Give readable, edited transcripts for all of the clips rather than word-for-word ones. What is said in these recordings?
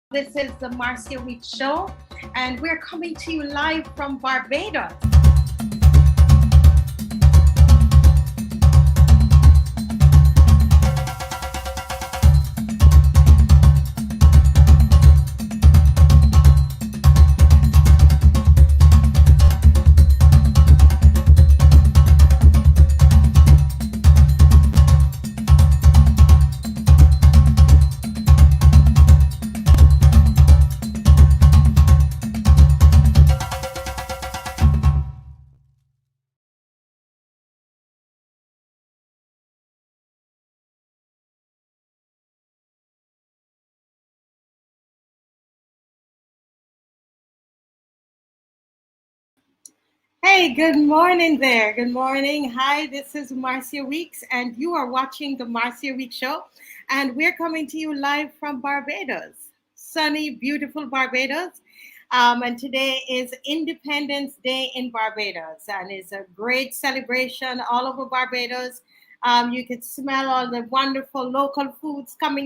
This is the Marcia Week Show, and we're coming to you live from Barbados. Hey, good morning there. Good morning. Hi, this is Marcia Weeks, and you are watching the Marcia Week Show. And we're coming to you live from Barbados, sunny, beautiful Barbados. And today is Independence Day in Barbados, and it's a great celebration all over Barbados. You could smell all the wonderful local foods coming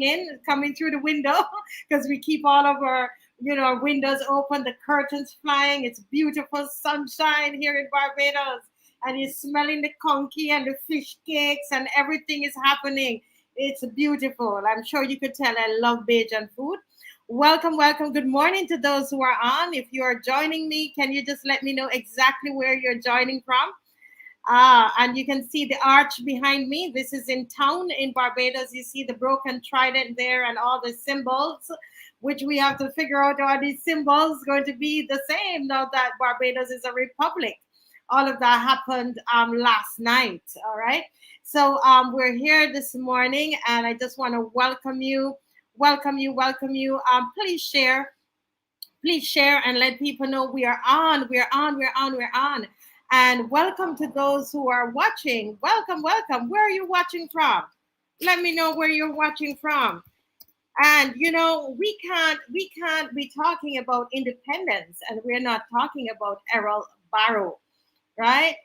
through the window, because we keep all of our windows open, the curtains flying. It's beautiful sunshine here in Barbados. And you're smelling the conky and the fish cakes, and everything is happening. It's beautiful. I'm sure you could tell I love Bajan food. Welcome, welcome. Good morning to those who are on. If you are joining me, can you just let me know exactly where you're joining from? And you can see the arch behind me. This is in town in Barbados. You see the broken trident there and all the symbols, which we have to figure out, are these symbols going to be the same now that Barbados is a republic? All of that happened last night. All right. So we're here this morning, and I just want to welcome you, welcome you, welcome you. Please share and let people know we are on, we're on, we're on, we're on. And welcome to those who are watching. Welcome, welcome. Where are you watching from? Let me know where you're watching from. And we can't be talking about independence, and we're not talking about ERROL Barrow, right?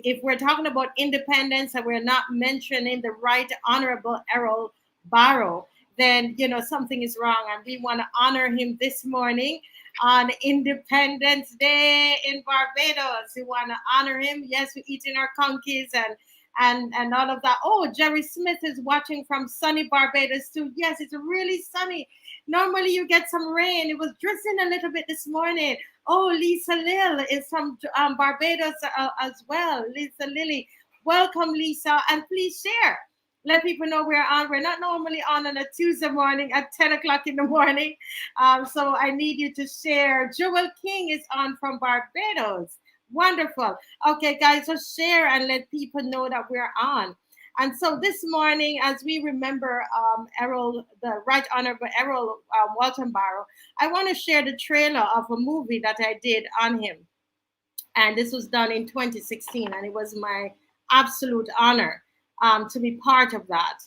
If we're talking about independence and we're not mentioning the Right Honorable ERROL Barrow, then something is wrong, and we want to honor him this morning on Independence Day in Barbados. We want to honor him. Yes, we're eating our conkies and all of that. Oh, Jerry Smith is watching from sunny Barbados too. Yes, it's really sunny. Normally you get some rain. It was drizzling a little bit this morning. Oh, Lisa Lil is from Barbados as well. Lisa Lily, welcome, Lisa, and please share. Let people know we're on. We're not normally on a Tuesday morning at 10 o'clock in the morning. So I need you to share. Joel King is on from Barbados. Wonderful. Okay, guys, so share and let people know that we're on. And so this morning, as we remember Errol, the Right Honorable Errol Walton Barrow, I want to share the trailer of a movie that I did on him. And this was done in 2016, and it was my absolute honor to be part of that.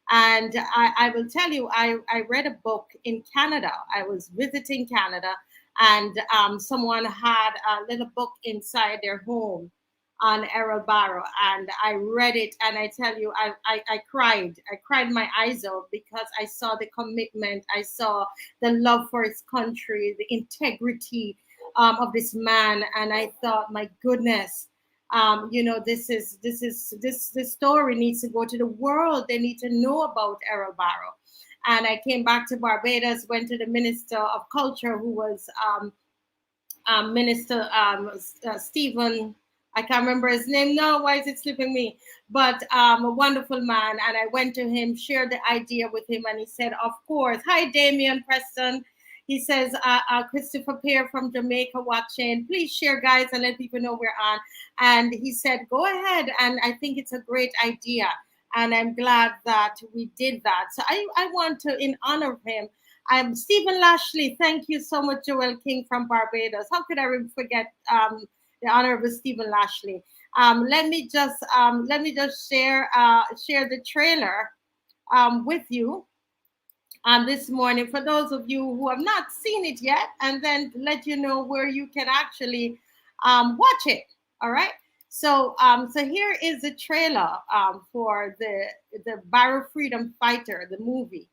And I will tell you, I read a book in Canada. I was visiting Canada, and someone had a little book inside their home on Errol Barrow, and I read it, and I tell you, I cried. I cried my eyes out, because I saw the commitment, I saw the love for his country, the integrity of this man, and I thought, my goodness, this story needs to go to the world. They need to know about Errol Barrow. And I came back to Barbados, went to the Minister of Culture, who was Minister Stephen. I can't remember his name now. Why is it slipping me? But a wonderful man. And I went to him, shared the idea with him, and he said, of course. Hi, Damian Preston. He says, Christopher Pear from Jamaica watching. Please share, guys, and let people know we're on. And he said, go ahead. And I think it's a great idea. And I'm glad that we did that. So I want to, in honor of him, I'm Stephen Lashley. Thank you so much, Joel King from Barbados. How could I forget the Honorable Stephen Lashley? Let me just share the trailer with you this morning for those of you who have not seen it yet, and then let you know where you can actually watch it. All right. So here is the trailer for the Barrow Freedom Fighter, the movie.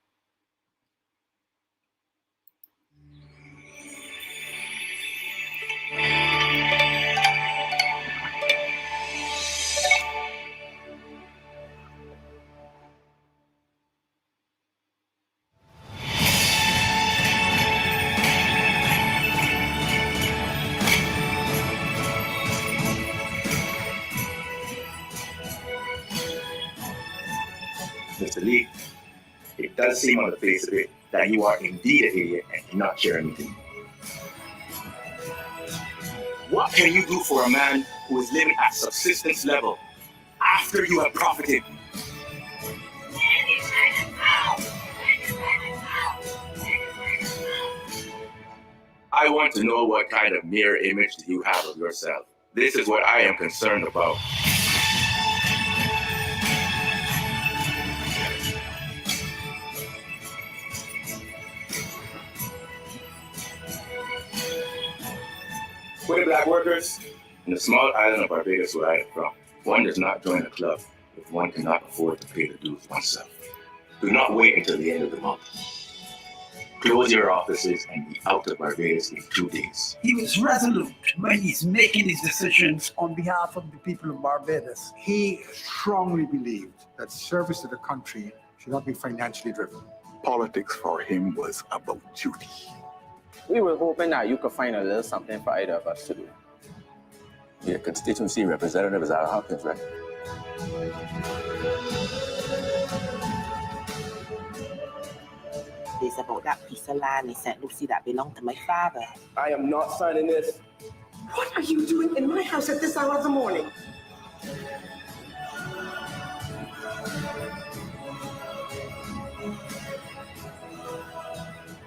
does seem on the face of it that you are indeed an idiot and do not share anything. What can you do for a man who is living at subsistence level after you have profited? I want to know what kind of mirror image do you have of yourself. This is what I am concerned about. For the black workers in the small island of Barbados where I am from, one does not join a club if one cannot afford to pay the dues oneself. Do not wait until the end of the month. Close your offices and be out of Barbados in 2 days. He was resolute when he's making his decisions on behalf of the people of Barbados. He strongly believed that service to the country should not be financially driven. Politics for him was about duty. We were hoping that you could find a little something for either of us to do. Your constituency representative is Al Hopkins, right? It's about that piece of land in St. Lucie that belonged to my father. I am not signing this. What are you doing in my house at this hour of the morning?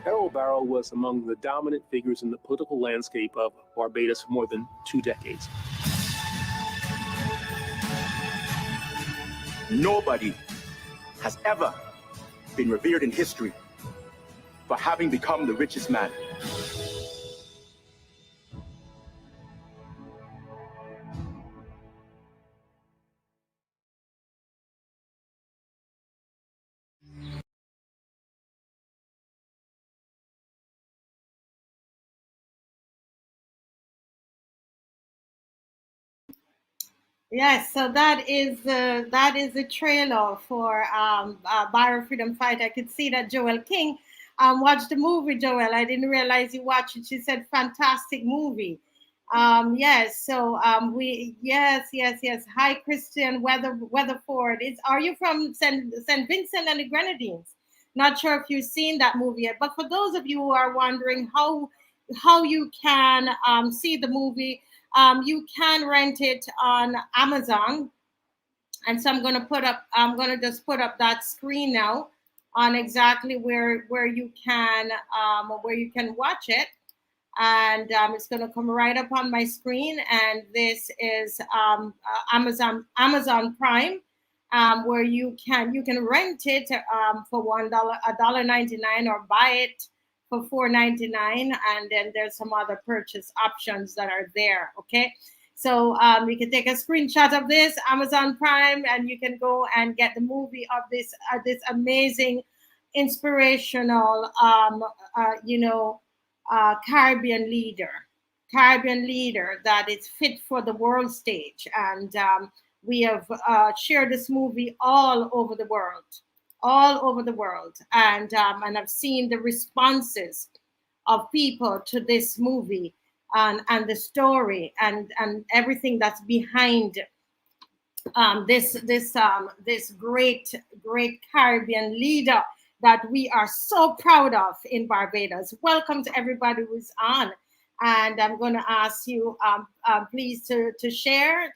ERROL BARROW was among the dominant figures in the political landscape of Barbados for more than 2 decades. Nobody has ever been revered in history for having become the richest man. Yes, so that is the trailer for Barrow Freedom Fight. I could see that Joel King watched the movie. Joel, I didn't realize you watched it. She said, "Fantastic movie." Yes, so yes. Hi, Christian Weatherford. Are you from Saint Vincent and the Grenadines? Not sure if you've seen that movie yet, but for those of you who are wondering how you can see the movie. You can rent it on Amazon, and so I'm going to just put up that screen now on exactly where you can watch it, and it's going to come right up on my screen. And this is Amazon Prime, where you can rent it for $1.99 or buy it for $4.99, and then there's some other purchase options that are there. Okay, so you can take a screenshot of this Amazon Prime, and you can go and get the movie of this amazing, inspirational, Caribbean leader that is fit for the world stage, and we have shared this movie all over the world. And I've seen the responses of people to this movie and the story and everything that's behind this great Caribbean leader that we are so proud of in Barbados. Welcome to everybody who's on, and I'm going to ask you please to share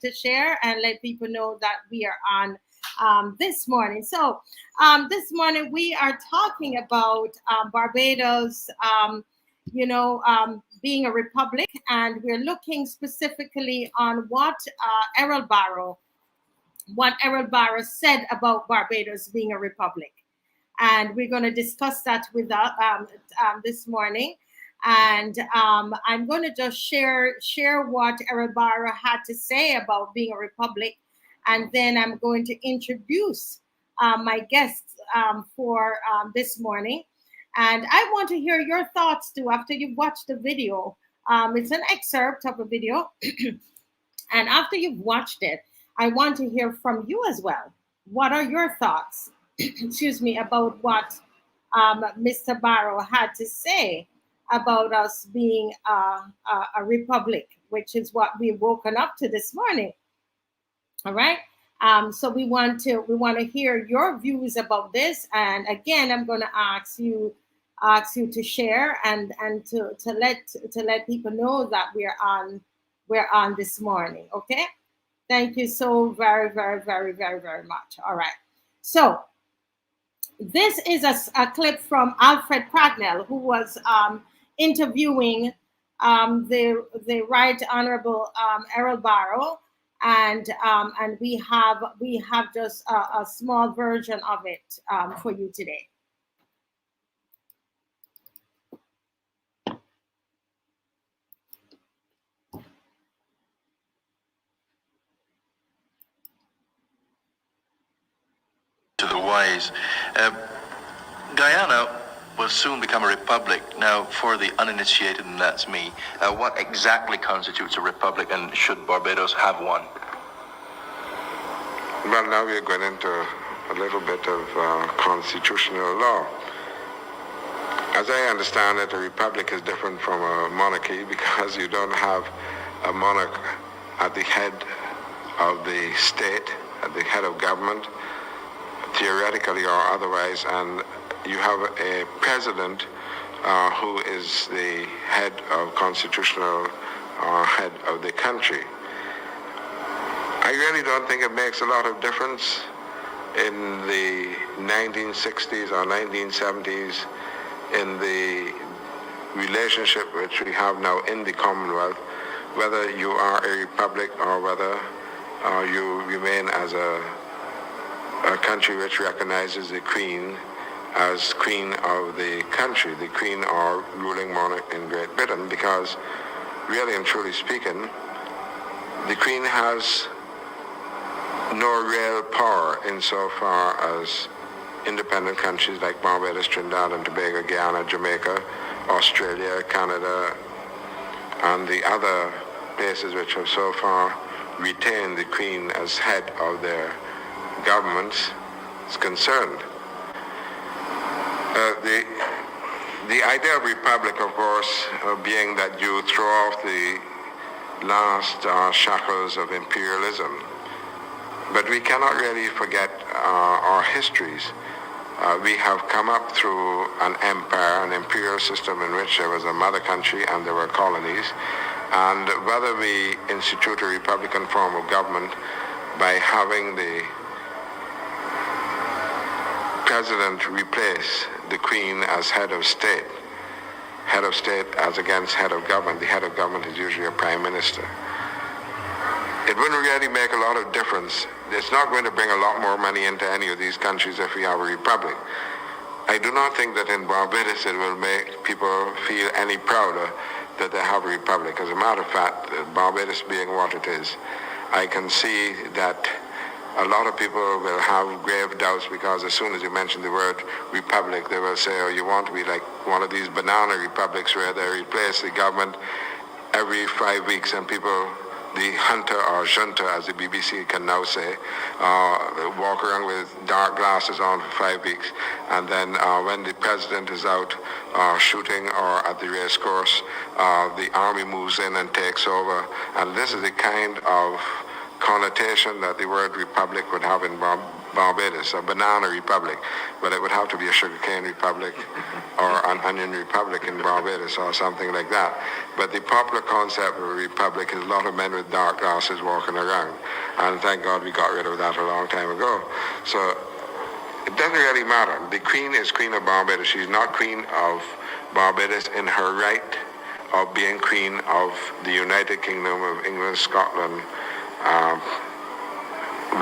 and let people know that we are on this morning. So this morning we are talking about Barbados, being a republic, and we're looking specifically on what ERROL Barrow said about Barbados being a republic, and we're going to discuss that with this morning. And I'm going to just share what ERROL Barrow had to say about being a republic. And then I'm going to introduce my guests for this morning. And I want to hear your thoughts too after you've watched the video. It's an excerpt of a video. And after you've watched it, I want to hear from you as well. What are your thoughts, excuse me, about what Mr. Barrow had to say about us being a republic, which is what we've woken up to this morning? All right. So we want to hear your views about this. And again, I'm going to ask you to share and to let people know that we're on this morning. Okay. Thank you so very, very, very, very, very much. All right. So this is a clip from Alfred Cracknell, who was interviewing the Right Honorable ERROL Barrow, and we have just a small version of it for you today. To the wise. Guyana will soon become a republic. Now, for the uninitiated, and that's me, what exactly constitutes a republic, and should Barbados have one? Well, now we're going into a little bit of constitutional law. As I understand it, a republic is different from a monarchy because you don't have a monarch at the head of the state, at the head of government, theoretically or otherwise, and you have a president who is the head of constitutional head of the country. I really don't think it makes a lot of difference in the 1960s or 1970s in the relationship which we have now in the Commonwealth, whether you are a republic or whether you remain as a country which recognizes the Queen as Queen of the country, the Queen or ruling monarch in Great Britain, because really and truly speaking, the Queen has no real power insofar as independent countries like Barbados, Trinidad and Tobago, Guyana, Jamaica, Australia, Canada, and the other places which have so far retained the Queen as head of their governments is concerned. The idea of republic, of course, being that you throw off the last shackles of imperialism. But we cannot really forget our histories. We have come up through an empire, an imperial system in which there was a mother country and there were colonies. And whether we institute a republican form of government by having the president replace the Queen as head of state as against head of government. The head of government is usually a prime minister. It wouldn't really make a lot of difference. It's not going to bring a lot more money into any of these countries if we have a republic. I do not think that in Barbados it will make people feel any prouder that they have a republic. As a matter of fact, Barbados being what it is, I can see that a lot of people will have grave doubts because as soon as you mention the word republic, they will say, oh, you want to be like one of these banana republics where they replace the government every 5 weeks and people, the junta or junta, as the BBC can now say, walk around with dark glasses on for 5 weeks. And then when the president is out shooting or at the race course, the army moves in and takes over. And this is the kind of connotation that the word republic would have in Barbados, a banana republic, but it would have to be a sugarcane republic or an onion republic in Barbados or something like that. But the popular concept of a republic is a lot of men with dark glasses walking around, and thank God we got rid of that a long time ago. So it doesn't really matter. The Queen is Queen of Barbados. She's not Queen of Barbados in her right of being Queen of the United Kingdom of England, Scotland,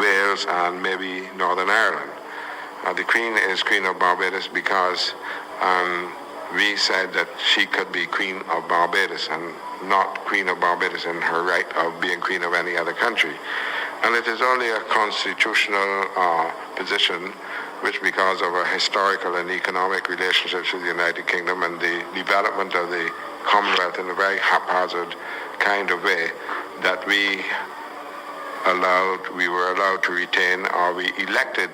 Wales and maybe Northern Ireland. The Queen is Queen of Barbados because we said that she could be Queen of Barbados and not Queen of Barbados in her right of being Queen of any other country. And it is only a constitutional position which, because of our historical and economic relationships with the United Kingdom and the development of the Commonwealth in a very haphazard kind of way, that we were allowed to retain, or we elected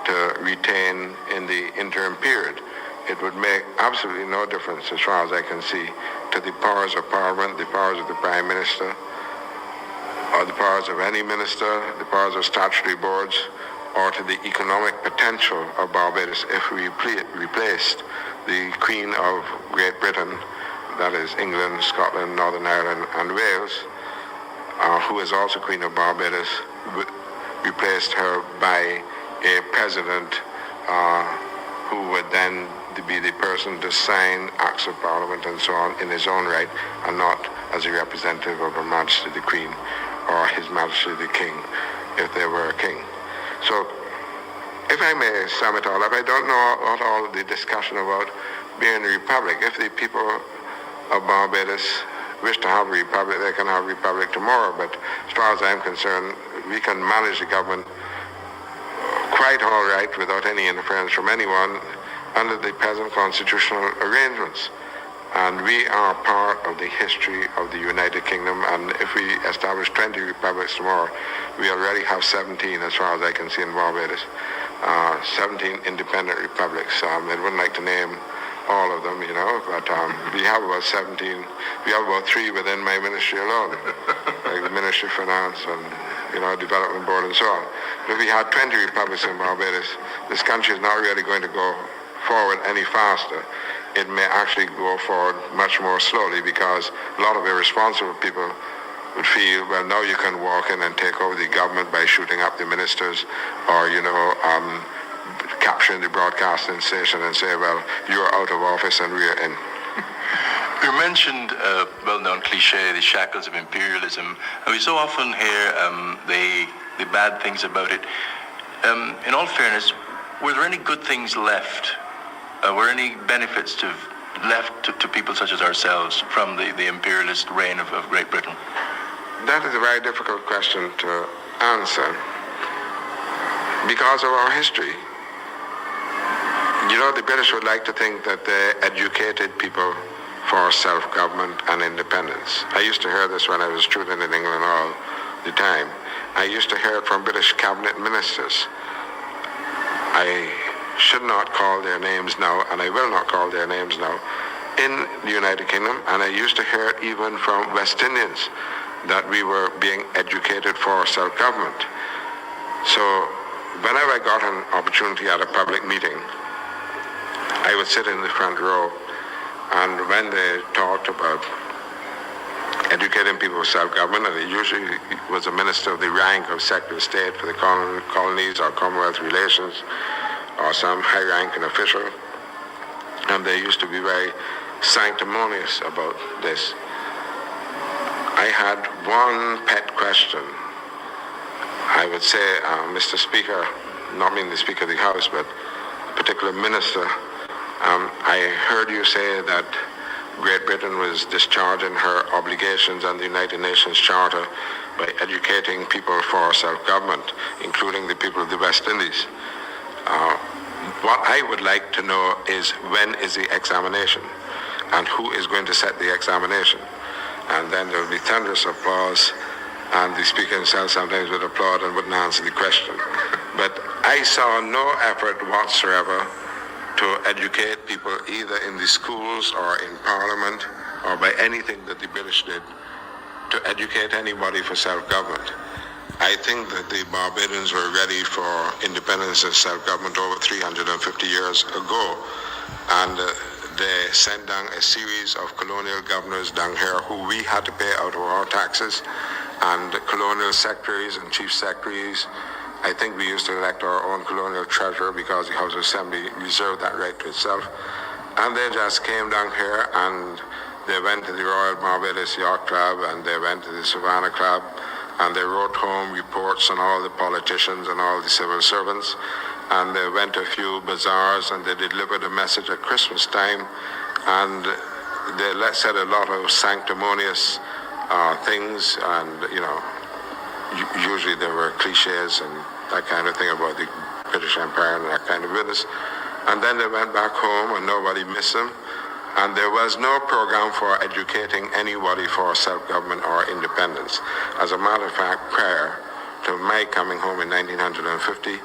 to retain in the interim period. It would make absolutely no difference, as far as I can see, to the powers of Parliament, the powers of the Prime Minister, or the powers of any minister, the powers of statutory boards, or to the economic potential of Barbados if we replaced the Queen of Great Britain, that is England, Scotland, Northern Ireland, and Wales, who is also Queen of Barbados, replaced her by a president who would then be the person to sign acts of parliament and so on in his own right, and not as a representative of Her Majesty the Queen or His Majesty the King, if there were a king. So, if I may sum it all up, I don't know what all of the discussion about being a republic. If the people of Barbados wish to have a republic, they can have a republic tomorrow. But as far as I'm concerned, we can manage the government quite all right without any interference from anyone under the present constitutional arrangements. And we are part of the history of the United Kingdom, and if we establish 20 republics tomorrow, we already have 17 as far as I can see in Barbados. 17 independent republics. I wouldn't like to name all of them, but we have about 17. We have about 3 within my ministry alone, like the Ministry of Finance and Development Board and so on. But if we had 20 republics in Barbados, this country is not really going to go forward any faster. It may actually go forward much more slowly because a lot of irresponsible people would feel, well, now you can walk in and take over the government by shooting up the ministers or, capturing the broadcasting station and say, well, you're out of office and we're in. You mentioned a well-known cliche, the shackles of imperialism. And we so often hear the bad things about it. In all fairness, were there any good things left? Were any benefits left to people such as ourselves from the imperialist reign of Great Britain? That is a very difficult question to answer because of our history. The British would like to think that they educated people for self-government and independence. I used to hear this when I was a student in England all the time. I used to hear it from British cabinet ministers. I should not call their names now, and I will not call their names now, in the United Kingdom, and I used to hear it even from West Indians, that we were being educated for self-government. So whenever I got an opportunity at a public meeting, I would sit in the front row, and when they talked about educating people for self-government, and it usually was a minister of the rank of Secretary of State for the colonies or Commonwealth relations, or some high-ranking official, and they used to be very sanctimonious about this. I had one pet question. I would say, Mr. Speaker, not meaning the Speaker of the House, but a particular minister, I heard you say that Great Britain was discharging her obligations under the United Nations Charter by educating people for self-government, including the people of the West Indies. What I would like to know is when is the examination and who is going to set the examination. And then there will be thunderous applause, and the speaker himself sometimes would applaud and wouldn't answer the question. But I saw no effort whatsoever to educate people either in the schools or in Parliament or by anything that the British did to educate anybody for self-government. I think that the Barbadians were ready for independence and self-government over 350 years ago, and they sent down a series of colonial governors down here who we had to pay out of our taxes, and colonial secretaries and chief secretaries. I think we used to elect our own colonial treasurer because the House of Assembly reserved that right to itself. And they just came down here and they went to the Royal Barbados Yacht Club and they went to the Savannah Club and they wrote home reports on all the politicians and all the civil servants. And they went to a few bazaars and they delivered a message at Christmas time, and they said a lot of sanctimonious things, and usually there were cliches and that kind of thing about the British Empire and that kind of business. And then they went back home and nobody missed them. And there was no program for educating anybody for self-government or independence. As a matter of fact, prior to my coming home in 1950,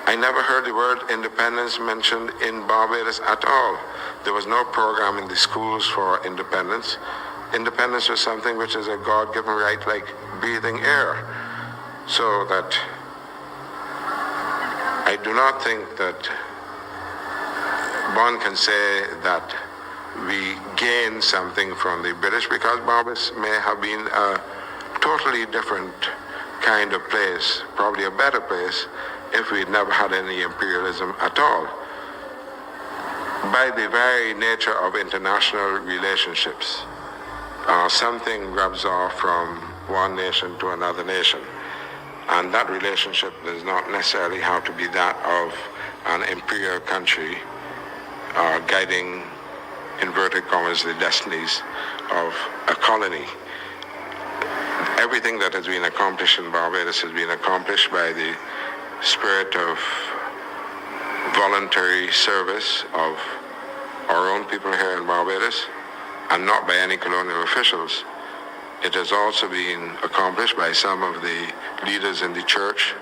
I never heard the word independence mentioned in Barbados at all. There was no program in the schools for independence. independence was something which is a God-given right, like breathing air. So that I do not think that one can say that we gained something from the British, because Barbados may have been a totally different kind of place, probably a better place, if we'd never had any imperialism at all. By the very nature of international relationships, something rubs off from one nation to another nation. And that relationship does not necessarily have to be that of an imperial country guiding, inverted commas, the destinies of a colony. Everything that has been accomplished in Barbados has been accomplished by the spirit of voluntary service of our own people here in Barbados, and not by any colonial officials. It has also been accomplished by some of the leaders in the church,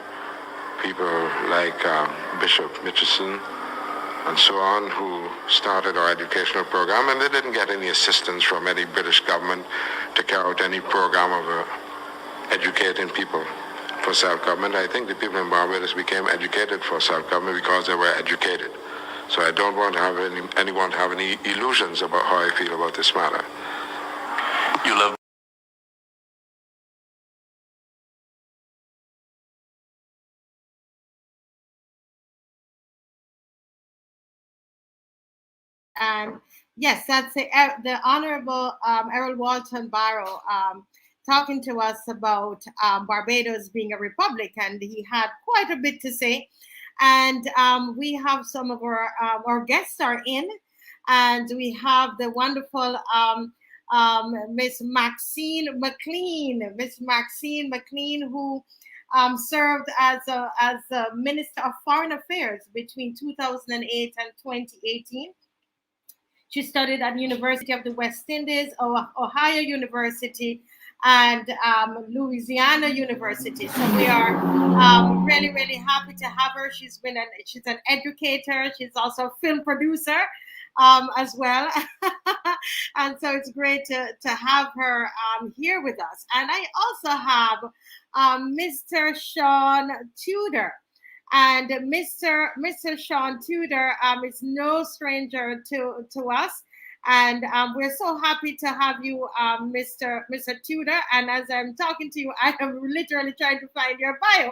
people like Bishop Mitchison and so on, who started our educational program, and they didn't get any assistance from any British government to carry out any program of educating people for self-government. I think the people in Barbados became educated for self-government because they were educated. So I don't want to have anyone to have any illusions about how I feel about this matter. You love And yes, that's the Honorable ERROL Barrow talking to us about Barbados being a republic, and he had quite a bit to say. And we have some of our guests are in, and we have the wonderful Miss Maxine McClean, who served as a Minister of Foreign Affairs between 2008 and 2018. She studied at University of the West Indies, Ohio University, and Louisiana University. So we are really, really happy to have her. She's an educator. She's also a film producer as well. And so it's great to have her here with us. And I also have Mr. Sean Tudor. And Mr. Shawn Tudor is no stranger to us. And we're so happy to have you, Mr. Tudor. And as I'm talking to you, I am literally trying to find your bio.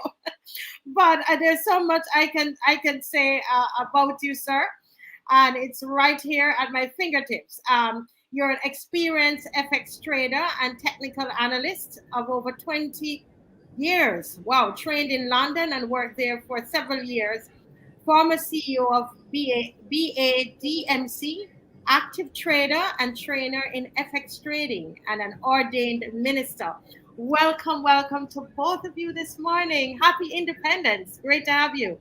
But there's so much I can say about you, sir. And it's right here at my fingertips. You're an experienced FX trader and technical analyst of over 20 years. Wow, trained in London and worked there for several years. Former CEO of BADMC, active trader and trainer in FX trading, and an ordained minister. Welcome to both of you this morning. Happy Independence. Great to have you.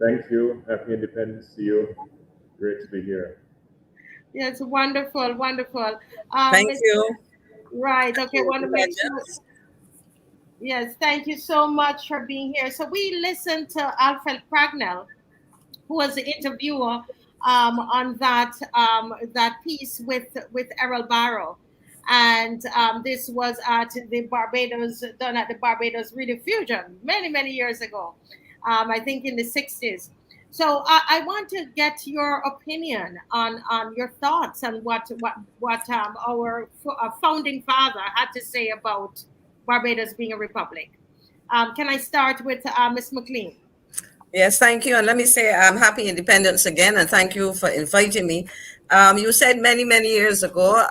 Thank you. Happy Independence to you. Great to be here. Yes, wonderful. Thank you. Right. Okay, want to make sure. Yes, thank you so much for being here. So we listened to Alfred Pragnell, who was the interviewer on that piece with ERROL Barrow, and this was at the Barbados, done at the Barbados Radio Fusion many years ago, I think in the 60s. So I want to get your opinion on your thoughts on what our founding father had to say about Barbados being a republic. Can I start with Ms. McClean? Yes, thank you. And let me say I'm happy Independence again, and thank you for inviting me. You said many years ago,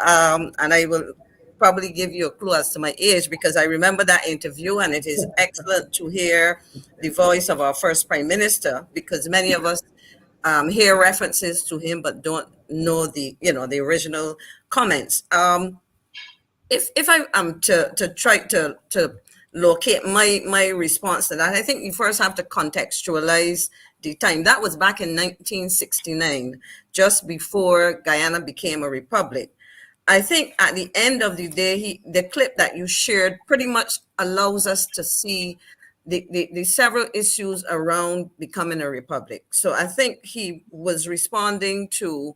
and I will probably give you a clue as to my age, because I remember that interview, and it is excellent to hear the voice of our first Prime Minister, because many of us hear references to him but don't know the original comments. If I am to try to locate my response to that, I think you first have to contextualize the time. That was back in 1969, just before Guyana became a republic. I think at the end of the day, the clip that you shared pretty much allows us to see the several issues around becoming a republic. So I think he was responding to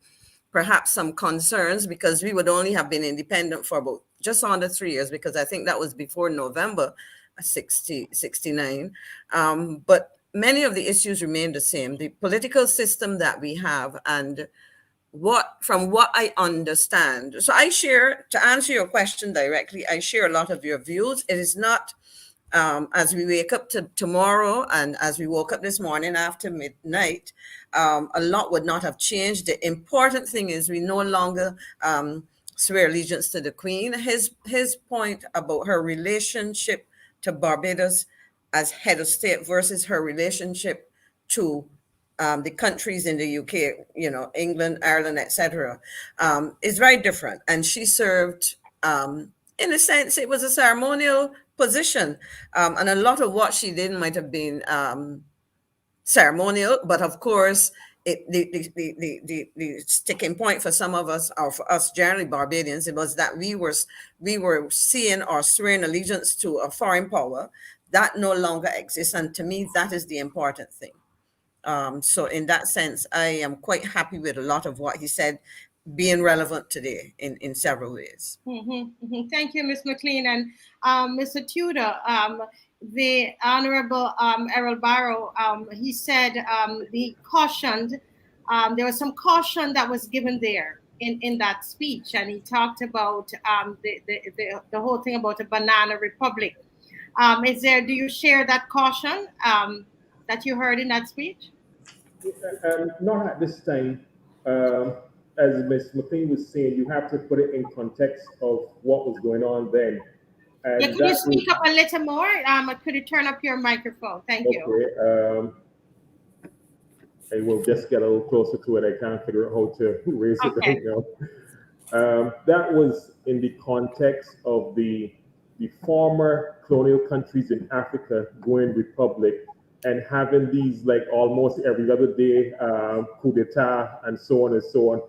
perhaps some concerns, because we would only have been independent for about just under 3 years, because I think that was before November 69. But many of the issues remain the same. The political system that we have, and from what I understand. So I share, to answer your question directly, I share a lot of your views. It is not, as we wake up to tomorrow and as we woke up this morning after midnight, a lot would not have changed. The important thing is we no longer swear allegiance to the Queen. His point about her relationship to Barbados as head of state versus her relationship to the countries in the UK, England, Ireland, etc., is very different. And she served, in a sense, it was a ceremonial position. And a lot of what she did might have been ceremonial, but of course, the sticking point for some of us, or for us generally Barbadians, it was that we were seeing or swearing allegiance to a foreign power that no longer exists. And to me, that is the important thing. So in that sense, I am quite happy with a lot of what he said being relevant today in several ways. Thank you, Ms. McClean. And Mr. Tudor, the Honorable ERROL Barrow, he said he cautioned, there was some caution that was given there in that speech. And he talked about the whole thing about a banana republic. Do you share that caution that you heard in that speech? Not at this time. As Ms. McClean was saying, you have to put it in context of what was going on then. And could you speak up a little more? Could you turn up your microphone? Thank you. Okay. I will just get a little closer to it. I can't figure out how to raise it right now. That was in the context of the former colonial countries in Africa going republic, and having these like almost every other day coup d'etat and so on and so on.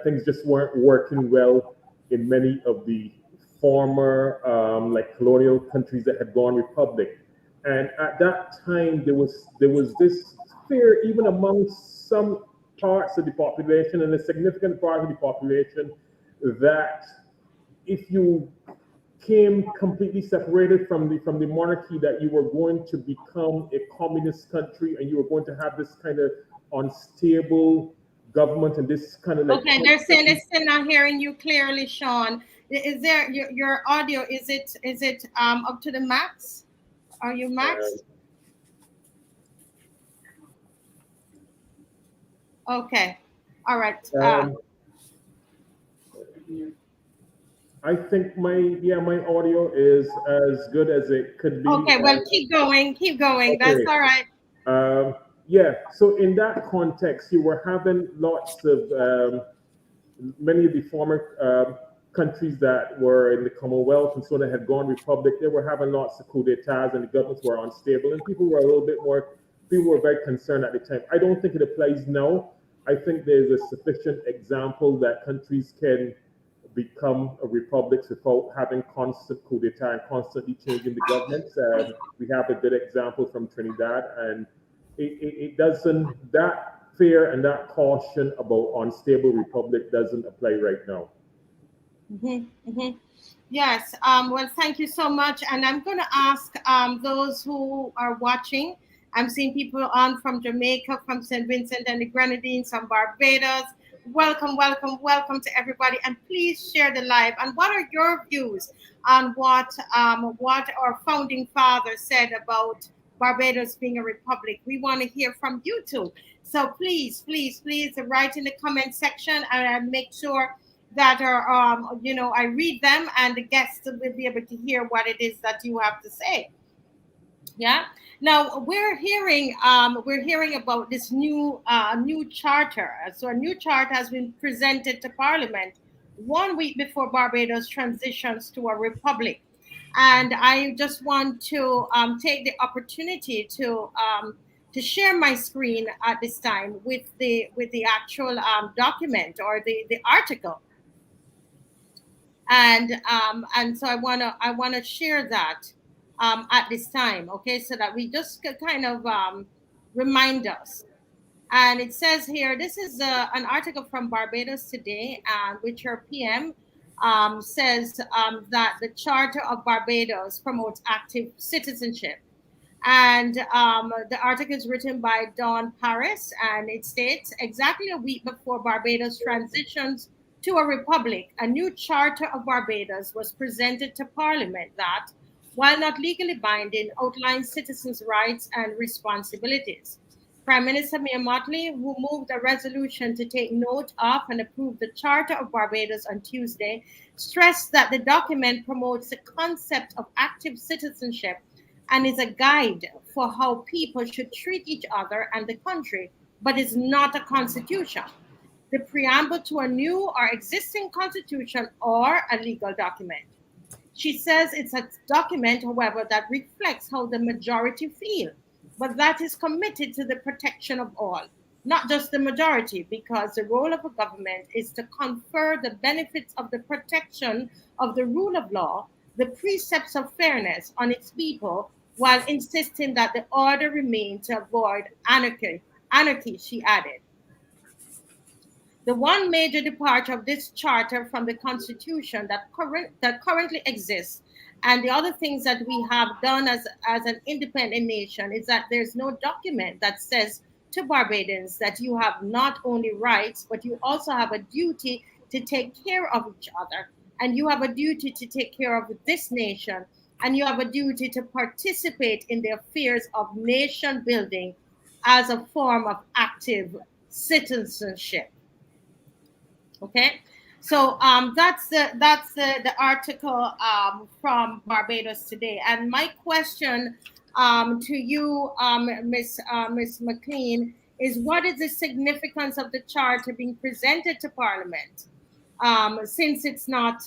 Things just weren't working well in many of the former like colonial countries that had gone republic. And at that time, there was this fear, even among some parts of the population and a significant part of the population, that if you came completely separated from the monarchy, that you were going to become a communist country and you were going to have this kind of unstable government and this kind of like... Okay, they're saying they're still not hearing you clearly, Sean. Is there your audio, is it up to the max? Are you maxed? Okay, all right. I think my audio is as good as it could be. Okay, well, keep going. Okay. That's all right. Yeah, so in that context, you were having lots of, many of the former countries that were in the Commonwealth and so on had gone republic. They were having lots of coup d'etats and the governments were unstable, and people were very concerned at the time. I don't think it applies now. I think there's a sufficient example that countries can become a republics without having constant coup d'etat and constantly changing the governments. We have a good example from Trinidad, and it doesn't, that fear and that caution about unstable republic doesn't apply right now. Yes, well, thank you so much. And I'm going to ask those who are watching. I'm seeing people on from Jamaica, from St. Vincent and the Grenadines, from Barbados. Welcome to everybody. And please share the live. And what are your views on what our founding fathers said about Barbados being a republic? We want to hear from you too. So please write in the comment section, and make sure that I read them, and the guests will be able to hear what it is that you have to say. Yeah. Now we're hearing about this new charter. So a new charter has been presented to Parliament 1 week before Barbados transitions to a republic, and I just want to take the opportunity to share my screen at this time with the actual document or the article, and so I wanna share that at this time, okay, so that we just kind of remind us And it says here, this is an article from Barbados Today, which your PM says that the Charter of Barbados promotes active citizenship. And the article is written by Dawn Paris, and it states, exactly a week before Barbados transitions to a republic, a new Charter of Barbados was presented to Parliament that, while not legally binding, outlines citizens' rights and responsibilities. Prime Minister Mia Mottley, who moved a resolution to take note of and approve the Charter of Barbados on Tuesday, stressed that the document promotes the concept of active citizenship and is a guide for how people should treat each other and the country, but is not a constitution, the preamble to a new or existing constitution, or a legal document. She says it's a document, however, that reflects how the majority feel, but that is committed to the protection of all, not just the majority, because the role of a government is to confer the benefits of the protection of the rule of law, the precepts of fairness on its people, while insisting that the order remain to avoid anarchy, she added. The one major departure of this charter from the constitution that currently exists, and the other things that we have done as an independent nation, is that there's no document that says to Barbadians that you have not only rights, but you also have a duty to take care of each other. And you have a duty to take care of this nation. And you have a duty to participate in the affairs of nation building as a form of active citizenship. Okay, so that's the article from Barbados Today. And my question to you, Miss McClean, is what is the significance of the charter being presented to Parliament, since it's not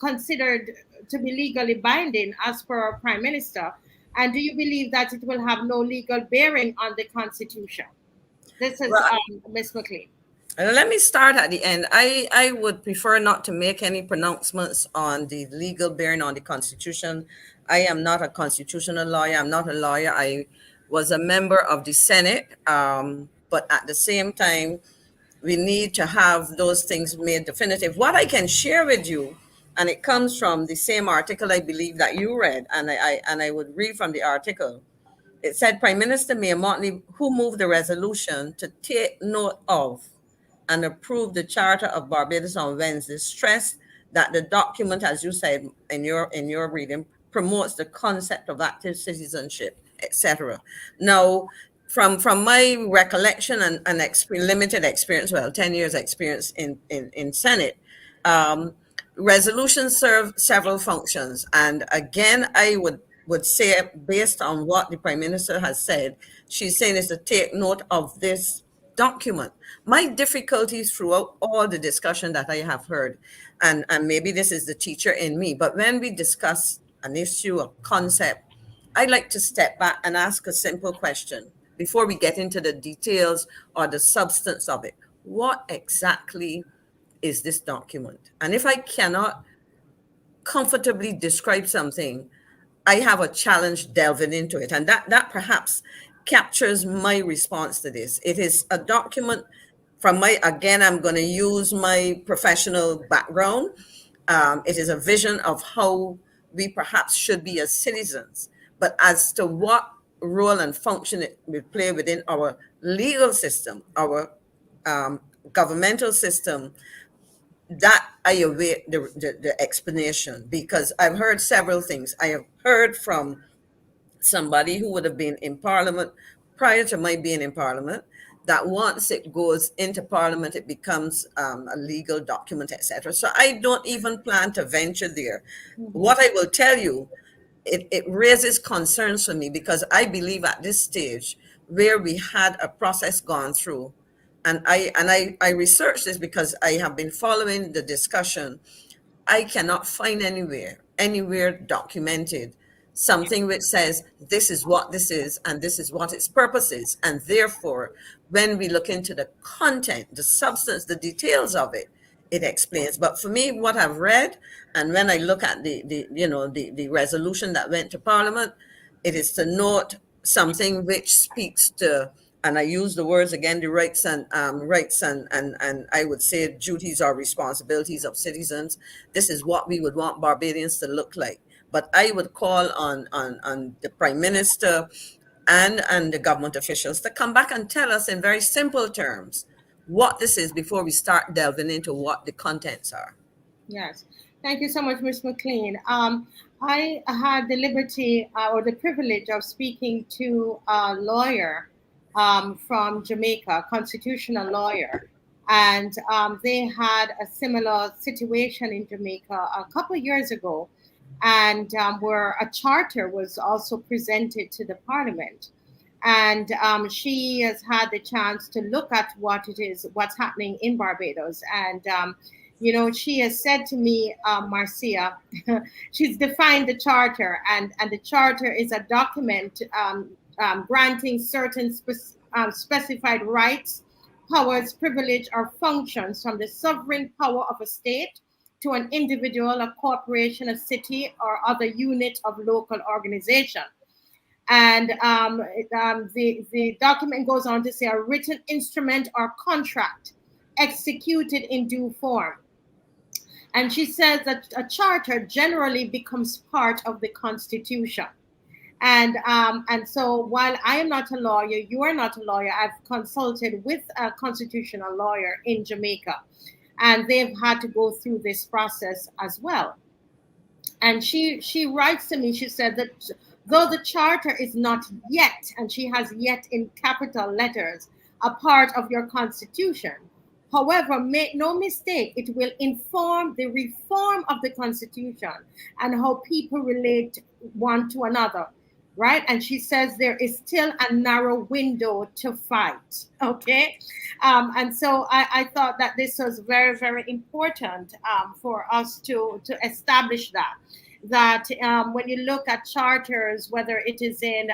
considered to be legally binding as per our Prime Minister? And do you believe that it will have no legal bearing on the Constitution? This is Ms. McClean. Let me start at the end. I would prefer not to make any pronouncements on the legal bearing on the Constitution. I am not a constitutional lawyer. I'm not a lawyer. I was a member of the Senate, but at the same time, we need to have those things made definitive. What I can share with you, and it comes from the same article I believe that you read, and I would read from the article. It said, Prime Minister Mia Mottley, who moved the resolution to take note of and approve the Charter of Barbados on Wednesday, stressed that the document, as you said in your reading, promotes the concept of active citizenship, etc. Now, from my recollection and limited experience, well, 10 years experience in Senate, resolutions serve several functions. And again, I would say, based on what the Prime Minister has said, she's saying is to take note of this document. My difficulties throughout all the discussion that I have heard, and maybe this is the teacher in me, but when we discuss an issue, a concept, I like to step back and ask a simple question before we get into the details or the substance of it. What exactly is this document? And if I cannot comfortably describe something, I have a challenge delving into it. And that perhaps captures my response to this. It is a document from again, I'm going to use my professional background. It is a vision of how we perhaps should be as citizens, but as to what role and function it will play within our legal system, our governmental system, that I await the explanation, because I've heard several things. I have heard from somebody who would have been in Parliament prior to my being in Parliament, that once it goes into Parliament, it becomes a legal document, etc. So I don't even plan to venture there. What I will tell you, it raises concerns for me, because I believe at this stage, where we had a process gone through, and I researched this because I have been following the discussion, I cannot find anywhere documented something which says this is what this is and this is what its purpose is. And therefore, when we look into the content, the substance, the details of it, it explains. But for me, what I've read, and when I look at the resolution that went to Parliament, it is to note something which speaks to and I use the words again, the rights and I would say duties or responsibilities of citizens. This is what we would want Barbadians to look like. But I would call on the Prime Minister and the government officials to come back and tell us in very simple terms what this is before we start delving into what the contents are. Yes. Thank you so much, Ms. McClean. I had the liberty or the privilege of speaking to a lawyer from Jamaica, a constitutional lawyer. And they had a similar situation in Jamaica a couple of years ago, and where a charter was also presented to the parliament. And she has had the chance to look at what it is, what's happening in Barbados. And you know, she has said to me, Marcia, she's defined the charter, and the charter is a document granting certain specified rights, powers, privilege, or functions from the sovereign power of a state to an individual, a corporation, a city, or other unit of local organization. And the document goes on to say a written instrument or contract executed in due form. And she says that a charter generally becomes part of the Constitution. And so while I am not a lawyer, you are not a lawyer, I've consulted with a constitutional lawyer in Jamaica, and they've had to go through this process as well. And she writes to me, she said that though the charter is not yet, and she has yet in capital letters, a part of your Constitution, however, make no mistake, it will inform the reform of the Constitution and how people relate one to another, right? And she says there is still a narrow window to fight, okay? And so I thought that this was very, very important for us to establish that when you look at charters, whether it is in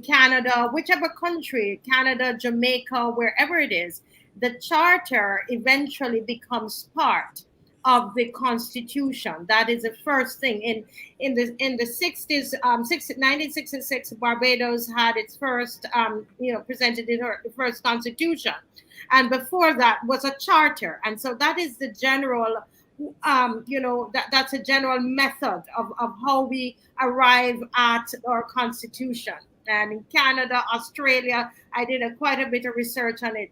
Canada, whichever country, Canada, Jamaica, wherever it is, the charter eventually becomes part of the Constitution. That is the first thing. In the 60s, 1966, Barbados had its first, presented in her first Constitution, and before that was a charter. And so that is the general, that's a general method of how we arrive at our Constitution. And in Canada, Australia, I did quite a bit of research on it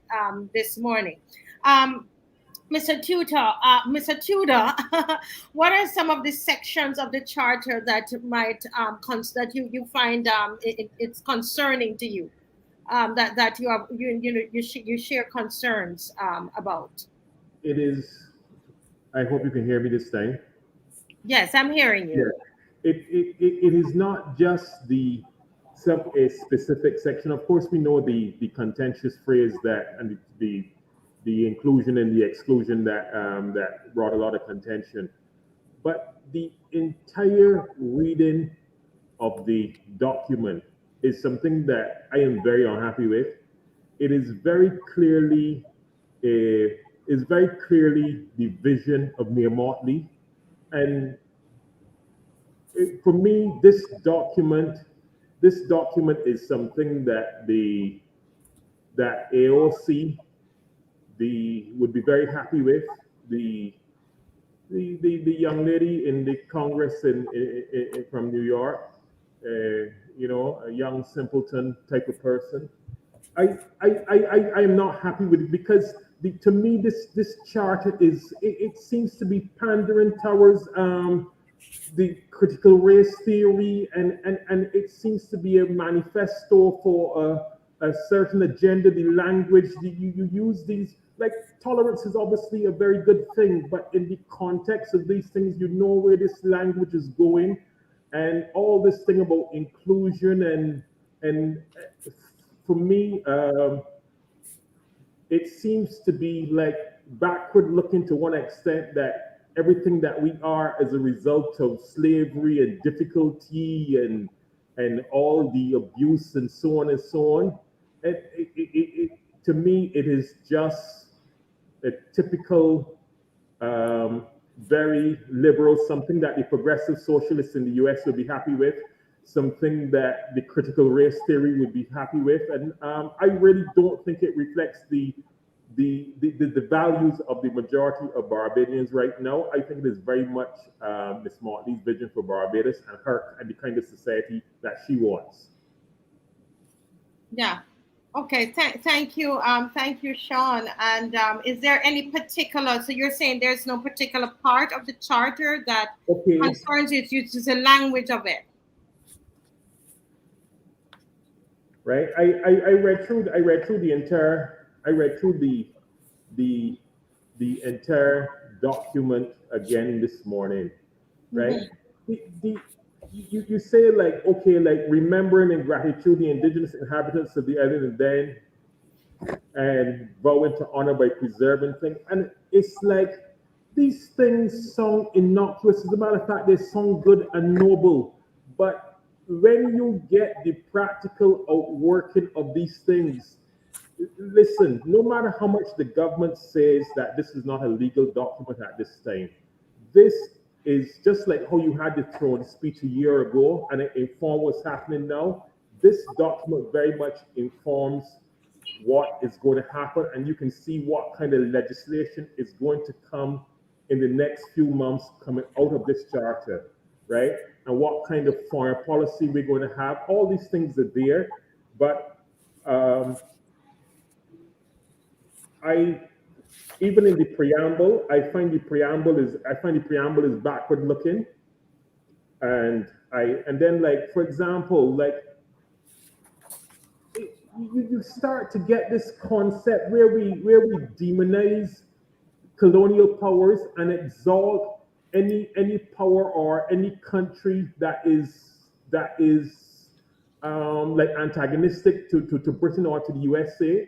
this morning. Mr. Tudor, what are some of the sections of the charter that might that you find it's concerning to you, that you have you share concerns about? It is. I hope you can hear me this time. Yes, I'm hearing you. Yeah. It is not just a specific section. Of course, we know the contentious phrase that and the inclusion and the exclusion that brought a lot of contention. But the entire reading of the document is something that I am very unhappy with. It is very clearly the vision of Mayor Motley, and for me, this document is something that that AOC would be very happy with. The young lady in the Congress from New York, a young simpleton type of person. I am not happy with it because to me this charter it seems to be pandering towards the critical race theory, and it seems to be a manifesto for a certain agenda. The language you use, these, like, tolerance is obviously a very good thing, but in the context of these things, you know where this language is going, and all this thing about inclusion and for me, it seems to be like backward looking to one extent, that everything that we are as a result of slavery and difficulty and all the abuse and so on and so on. To me, it is just a typical, very liberal, something that the progressive socialists in the US would be happy with, something that the critical race theory would be happy with, and I really don't think it reflects the values of the majority of Barbadians right now. I think it is very much Miss Motley's vision for Barbados and the kind of society that she wants. Yeah. Okay. Thank you. Thank you, Sean. And is there any particular? So you're saying there's no particular part of the charter that concerns you? It's just the language of it. Right. I read through the entire document again this morning, right? Mm-hmm. You say like, okay, like remembering in gratitude the indigenous inhabitants of the island and then and vowing to honor by preserving things, and it's like these things sound innocuous. As a matter of fact, they sound good and noble, but when you get the practical outworking of these things, listen, no matter how much the government says that this is not a legal document at this time, this is just like how you had the throne speech a year ago and it informed what's happening now. This document very much informs what is going to happen, and you can see what kind of legislation is going to come in the next few months coming out of this charter, right? And what kind of foreign policy we're going to have. All these things are there, but even in the preamble, I find the preamble is backward looking, and then like, for example, like you start to get this concept where we demonize colonial powers and exalt any power or any country that is like antagonistic to Britain or to the USA.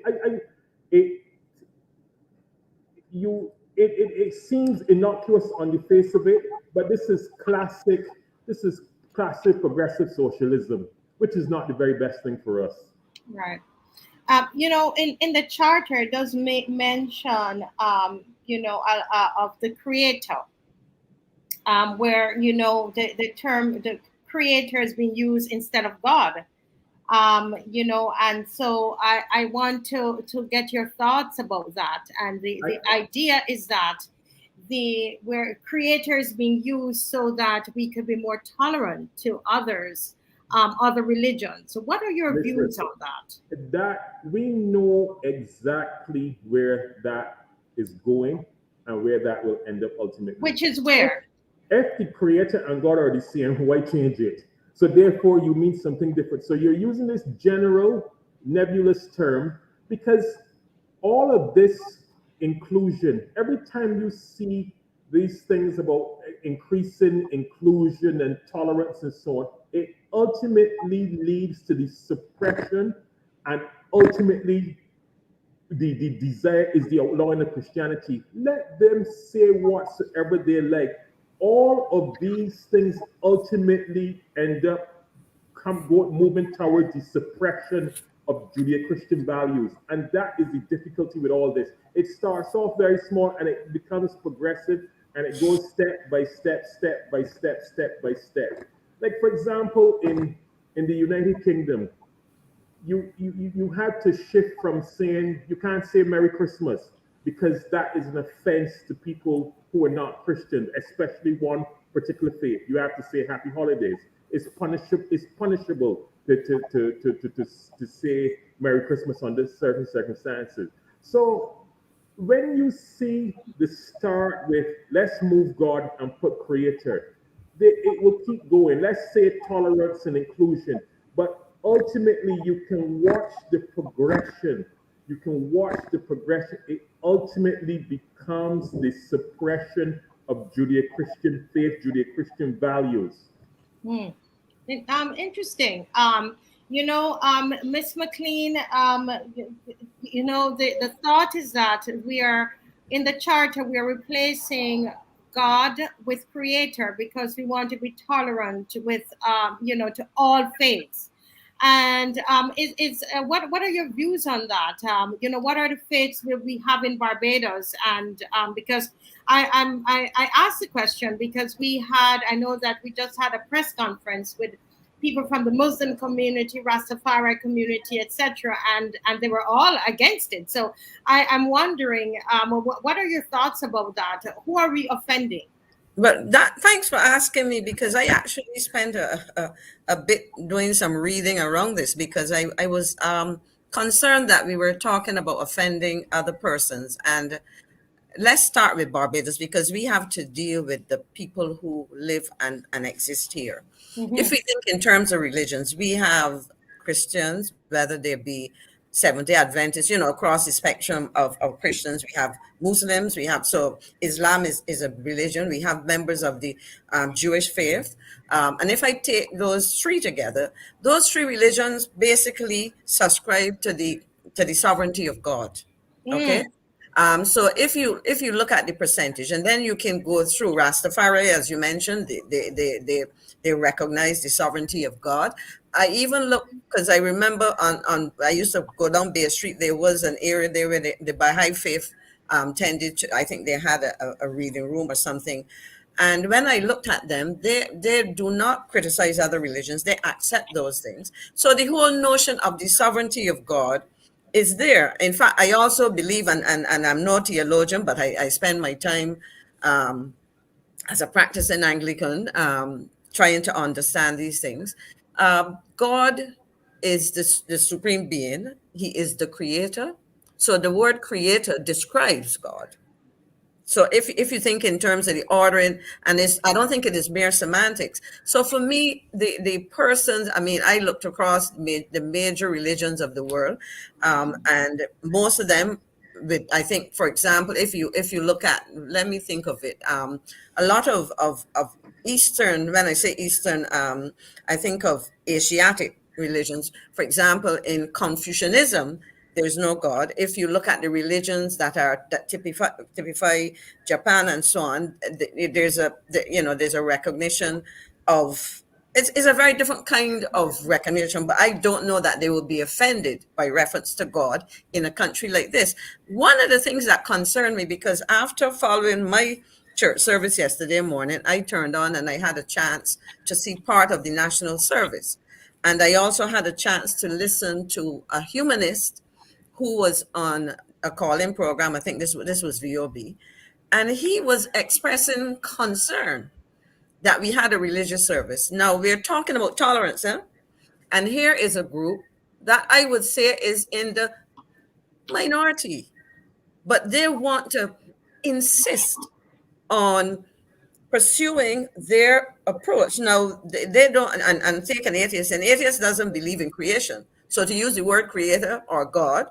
It seems innocuous on the face of it, but this is classic progressive socialism, which is not the very best thing for us. Right. You know, in the charter, it does make mention, you know, of the creator, where, you know, the term the creator has been used instead of God. You know, and so I want to get your thoughts about that. And the idea is that where creator is being used so that we could be more tolerant to others, other religions. So what are your views on that? That we know exactly where that is going and where that will end up ultimately. Which is where? If the creator and God are the same, why change it? So therefore you mean something different. So you're using this general nebulous term because all of this inclusion, every time you see these things about increasing inclusion and tolerance and so on, it ultimately leads to the suppression, and ultimately the desire is the outlawing of Christianity. Let them say whatsoever they like. All of these things ultimately end up moving towards the suppression of Judeo-Christian values. And that is the difficulty with all this. It starts off very small and it becomes progressive, and it goes step by step, step by step, step by step. Like, for example, in the United Kingdom, you had to shift from saying, you can't say Merry Christmas, because that is an offense to people who are not Christian, especially one particular faith. You have to say Happy Holidays. It's punishable to say Merry Christmas under certain circumstances. So when you see the start with let's move God and put creator, it will keep going. Let's say tolerance and inclusion, but ultimately you can watch the progression. It ultimately becomes the suppression of Judeo-Christian faith, Judeo-Christian values. Interesting. You know, Miss McClean, you know, the thought is that we are in the charter, we are replacing God with creator because we want to be tolerant with, you know, to all faiths. And what are your views on that? You know, what are the faiths that we have in Barbados? And because I asked the question because I know that we just had a press conference with people from the Muslim community, Rastafari community, etc., and they were all against it. So I'm wondering, what are your thoughts about that? Who are we offending? But thanks for asking me, because I actually spent a bit doing some reading around this, because I was concerned that we were talking about offending other persons. And let's start with Barbados, because we have to deal with the people who live and exist here. If we think in terms of religions, we have Christians, whether they be Seventh-day Adventists, across the spectrum of Christians. We have Muslims, so Islam is a religion. We have members of the Jewish faith. And if I take those three together, those three religions basically subscribe to the sovereignty of God. Okay. So if you look at the percentage, and then you can go through Rastafari, as you mentioned, they recognize the sovereignty of God. I even look, because I remember I used to go down Bay Street. There was an area there where the Baha'i faith tended to, I think they had a reading room or something. And when I looked at them, they do not criticize other religions. They accept those things. So the whole notion of the sovereignty of God is there. In fact, I also believe, and I'm not a theologian, but I spend my time as a practicing Anglican trying to understand these things. God is the supreme being. He is the creator. So the word creator describes God. So if you think in terms of the ordering, and I don't think it is mere semantics. So for me, the persons, I looked across the major religions of the world, and most of them, I think, for example, if you look at, let me think of it, a lot of Eastern, when I say Eastern, I think of Asiatic religions. For example, in Confucianism, there's no God. If you look at the religions that typify Japan and so on, there's a recognition of, it's a very different kind of recognition, but I don't know that they will be offended by reference to God in a country like this. One of the things that concerned me, because after following my church service yesterday morning, I turned on and I had a chance to see part of the national service. And I also had a chance to listen to a humanist who was on a call-in program. I think this was VOB. And he was expressing concern that we had a religious service. Now, we're talking about tolerance, and here is a group that I would say is in the minority, but they want to insist on pursuing their approach. Now, they don't, and take an atheist doesn't believe in creation. So to use the word creator or God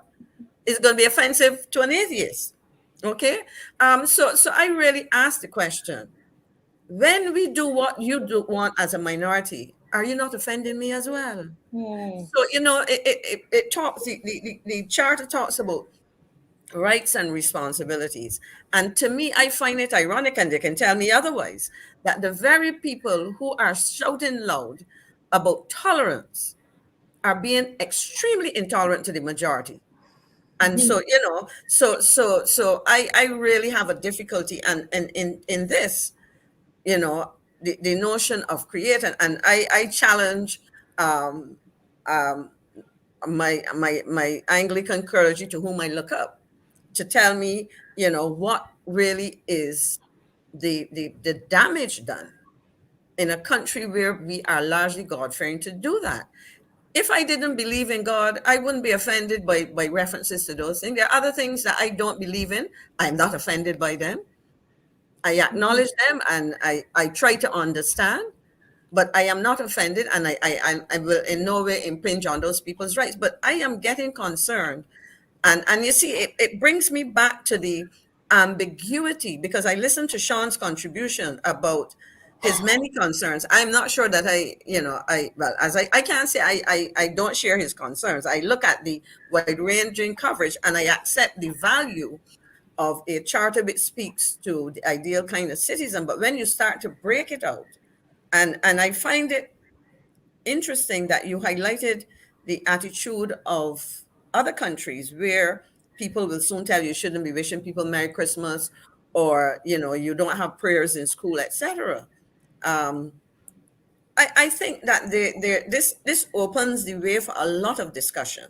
is going to be offensive to an atheist. Okay? So I really ask the question, when we do what you do want as a minority, are you not offending me as well? So, it talks, the charter talks about rights and responsibilities. And to me, I find it ironic, and they can tell me otherwise, that the very people who are shouting loud about tolerance are being extremely intolerant to the majority. And so, so I really have a difficulty and in this, the notion of creating, and I challenge my Anglican clergy, to whom I look up, to tell me, what really is the damage done in a country where we are largely God-fearing to do that. If I didn't believe in God, I wouldn't be offended by references to those things. There are other things that I don't believe in. I'm not offended by them. I acknowledge them, and I try to understand, but I am not offended, and I will in no way impinge on those people's rights. But I am getting concerned. And you see, it brings me back to the ambiguity, because I listened to Sean's contribution about his many concerns. I'm not sure that I can't say I don't share his concerns. I look at the wide-ranging coverage, and I accept the value of a charter which speaks to the ideal kind of citizen. But when you start to break it out, and I find it interesting that you highlighted the attitude of other countries where people will soon tell you shouldn't be wishing people Merry Christmas, or you don't have prayers in school, etc. I think that this opens the way for a lot of discussion.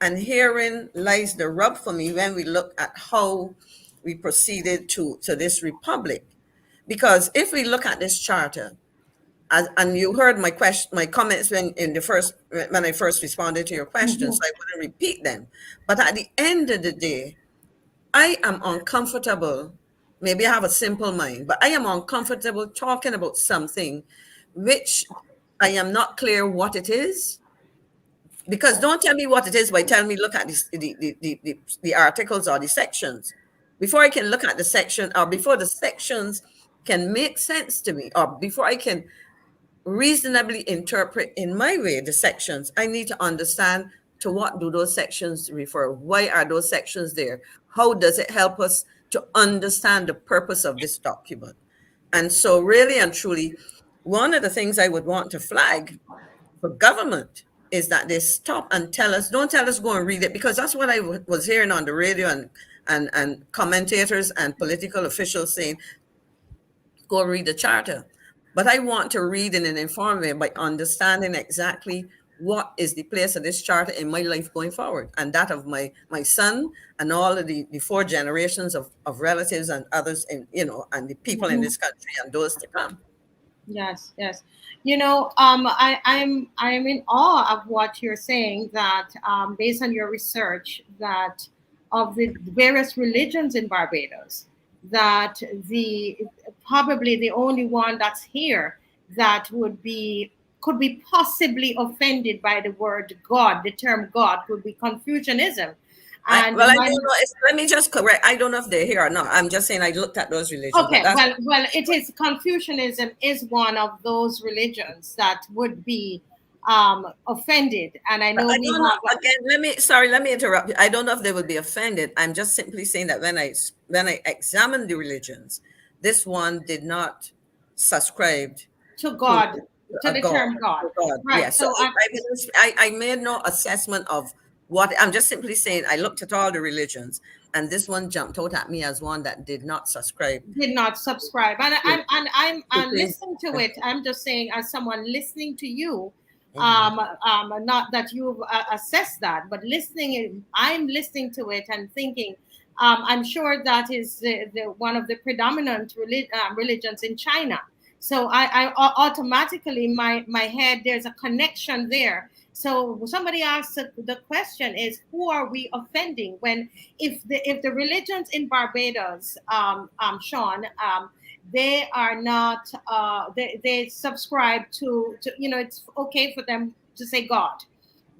And herein lies the rub for me when we look at how we proceeded to this republic. Because if we look at this charter, and you heard my comments when I first responded to your questions, so I wouldn't repeat them. But at the end of the day, I am uncomfortable. Maybe I have a simple mind, but I am uncomfortable talking about something which I am not clear what it is. Because don't tell me what it is by telling me look at the articles or the sections. Before I can look at the section, or before the sections can make sense to me, or before I can reasonably interpret in my way the sections, I need to understand to what do those sections refer? Why are those sections there? How does it help us to understand the purpose of this document? And so really and truly, one of the things I would want to flag for government is that they stop and don't tell us go and read it, because that's what I was hearing on the radio and commentators and political officials saying, go read the charter. But I want to read in an informed way by understanding exactly what is the place of this charter in my life going forward, and that of my son and all of the four generations of relatives and others, and and the people in this country and those to come. Yes, yes. I'm in awe of what you're saying, that based on your research, that of the various religions in Barbados, that probably the only one that's here that could be possibly offended by the word God, the term God, could be Confucianism. And I don't know. Let me just correct. I don't know if they're here or not. I'm just saying I looked at those religions. Okay, well, it is Confucianism is one of those religions that would be offended, and I know let me interrupt you. I don't know if they would be offended. I'm just simply saying that when I examined the religions, this one did not subscribe to God, to the term God. Right. Yes. So I made no assessment of what. I'm just simply saying I looked at all the religions, and this one jumped out at me as one that did not subscribe. And I'm listening to it. I'm just saying, as someone listening to you, not that you've assessed that, but I'm listening to it and thinking, I'm sure that is one of the predominant religions in China. So I automatically, my head, there's a connection there. So somebody asked the question is, who are we offending when if the religions in Barbados, Sean, they are not they subscribe to it's okay for them to say God.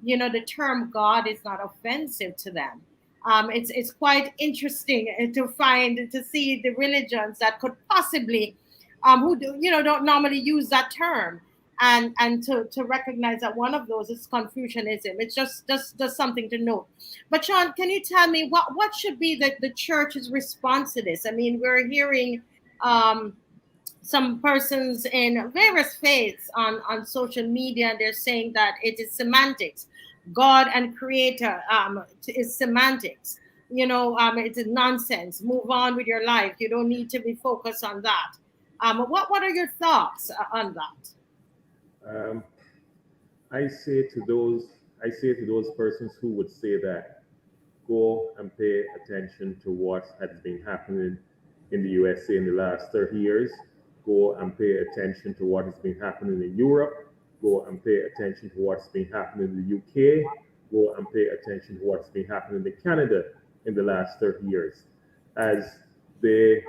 The term God is not offensive to them. It's quite interesting to see the religions that could possibly who don't normally use that term, and to recognize that one of those is Confucianism. It's just something to note. But Sean, can you tell me what should be the church's response to this? I mean, we're hearing some persons in various faiths on social media, and they're saying that it is semantics. God and Creator is semantics. It is nonsense. Move on with your life. You don't need to be focused on that. What are your thoughts on that? I say to those persons who would say that, go and pay attention to what has been happening in the USA in the last 30 years. Go and pay attention to what has been happening in Europe. Go and pay attention to what's been happening in the UK. Go and pay attention to what's been happening in Canada in the last 30 years. As they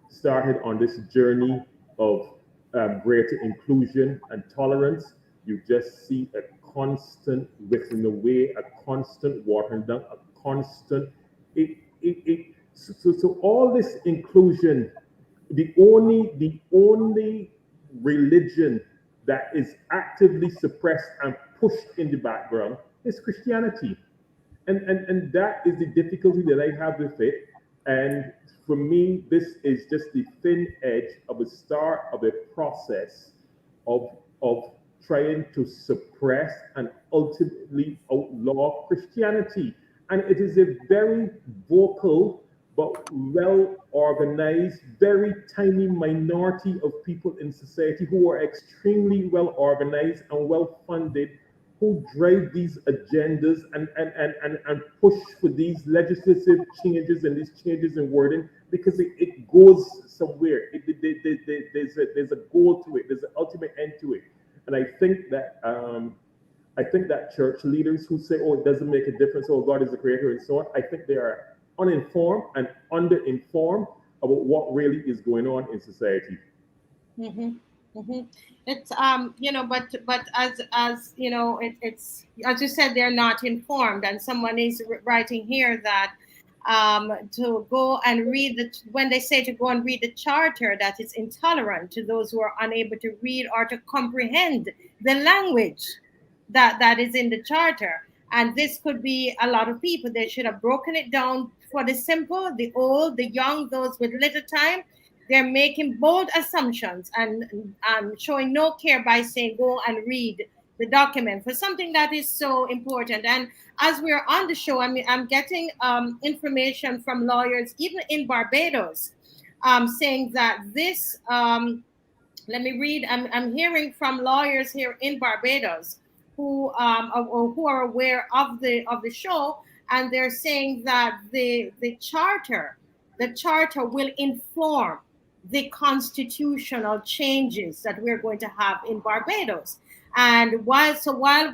started on this journey of greater inclusion and tolerance, you just see a constant whittling away, a constant watering down, a constant. So all this inclusion, the only religion that is actively suppressed and pushed in the background is Christianity, and that is the difficulty that I have with it. And for me, this is just the thin edge of the start of a process of trying to suppress and ultimately outlaw Christianity. And it is a very vocal, but well-organized, very tiny minority of people in society who are extremely well-organized and well-funded, who drive these agendas and push for these legislative changes and these changes in wording, because it goes somewhere. There's a goal to it. There's an ultimate end to it. And I think that church leaders who say, "Oh, it doesn't make a difference. Oh, God is the creator," and so on, I think they are uninformed and underinformed about what really is going on in society. It's but as you know, it's as you said, they're not informed, and someone is writing here that to go and read when they say to go and read the charter, that it's intolerant to those who are unable to read or to comprehend the language that is in the charter. And this could be a lot of people. They should have broken it down for the simple, the old, the young, those with little time. They're making bold assumptions and showing no care by saying go and read the document for something that is so important. And as we're on the show, I'm getting information from lawyers, even in Barbados, saying that this, let me read, I'm hearing from lawyers here in Barbados who are aware of the show, and they're saying that the charter will inform the constitutional changes that we're going to have in Barbados. And while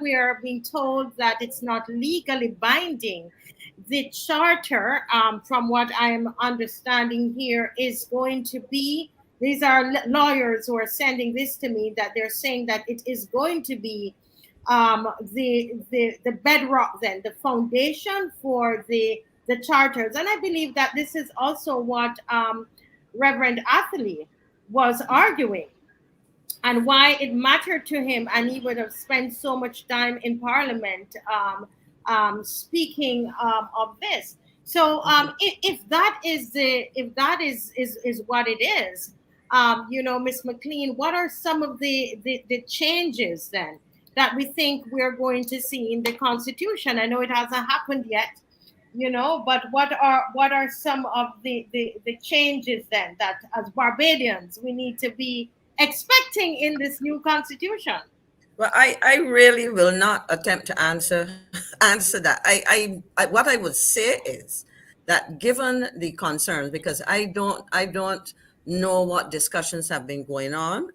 we are being told that it's not legally binding, the charter, from what I'm understanding here, is going to be, these are lawyers who are sending this to me, that they're saying that it is going to be the bedrock, then the foundation for the charters. And I believe that this is also what Reverend Atherley was arguing, and why it mattered to him, and he would have spent so much time in Parliament speaking of this. So if that is what it is, Ms. McClean, what are some of the changes then that we think we're going to see in the Constitution? I know it hasn't happened yet, but what are some of the changes then that as Barbadians we need to be expecting in this new Constitution? Well, I really will not attempt to answer that. I what I would say is that given the concerns, because I don't know what discussions have been going on,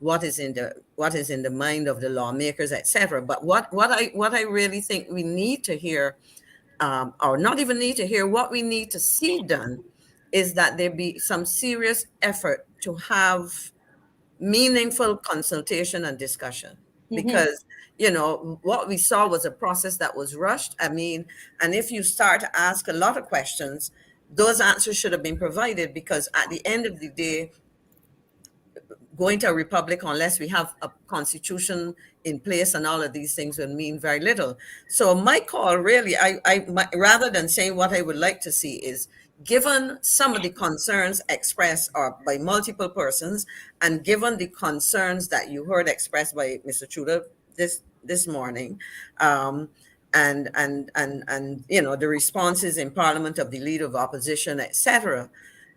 what is in the mind of the lawmakers, etc. But what I really think we need to hear, or not even need to hear, what we need to see done, is that there be some serious effort to have meaningful consultation and discussion. Because what we saw was a process that was rushed. And if you start to ask a lot of questions, those answers should have been provided, because at the end of the day, going to a republic, unless we have a constitution in place and all of these things, will mean very little. So my call really, rather than saying what I would like to see, is, given some of the concerns expressed by multiple persons, and given the concerns that you heard expressed by Mr. Tudor this morning, and the responses in Parliament of the Leader of Opposition, etc.,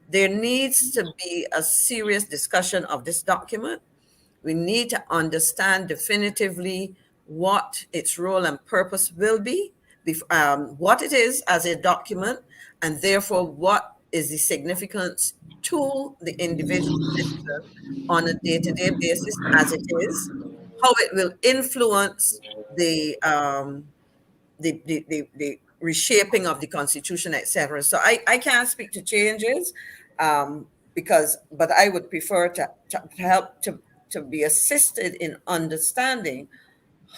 there needs to be a serious discussion of this document. We need to understand definitively what its role and purpose will be, what it is as a document, and therefore what is the significance to the individual citizen on a day-to-day basis as it is, how it will influence the reshaping of the Constitution, etc. So I can't speak to changes, but I would prefer to help to be assisted in understanding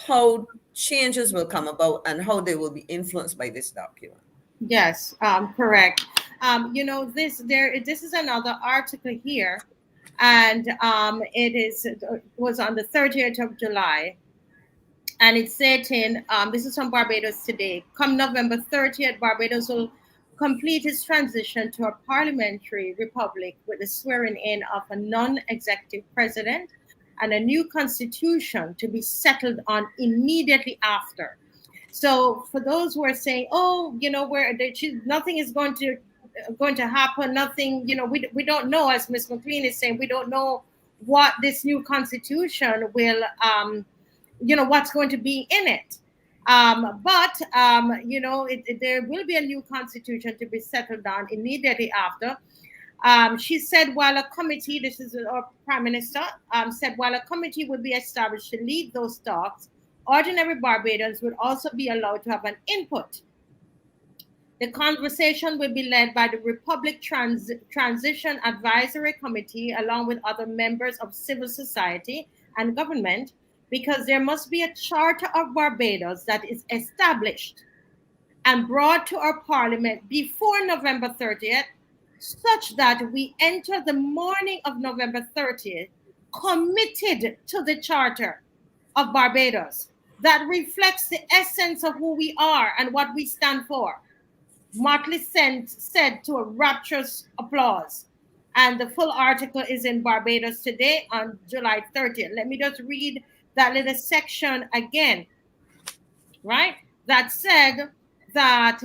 how changes will come about and how they will be influenced by this document. Yes, correct. This is another article here, and it was on the 30th of July, and it's stating, this is from Barbados Today. Come November 30th, Barbados will complete its transition to a parliamentary republic with the swearing in of a non-executive president and a new constitution to be settled on immediately after. So for those who are saying, nothing is going to going to happen. Nothing, we don't know, as Ms. McClean is saying, we don't know what this new constitution will, what's going to be in it. But there will be a new constitution to be settled on immediately after. She said while a committee, this is our Prime Minister, said while a committee would be established to lead those talks, ordinary Barbadians would also be allowed to have an input. The conversation will be led by the Republic Transition Advisory Committee along with other members of civil society and government, because there must be a charter of Barbados that is established and brought to our parliament before November 30th, such that we enter the morning of November 30th committed to the charter of Barbados that reflects the essence of who we are and what we stand for. McClean said to a rapturous applause. And the full article is in Barbados Today on July 30th. Let me just read that little section again, right? That said that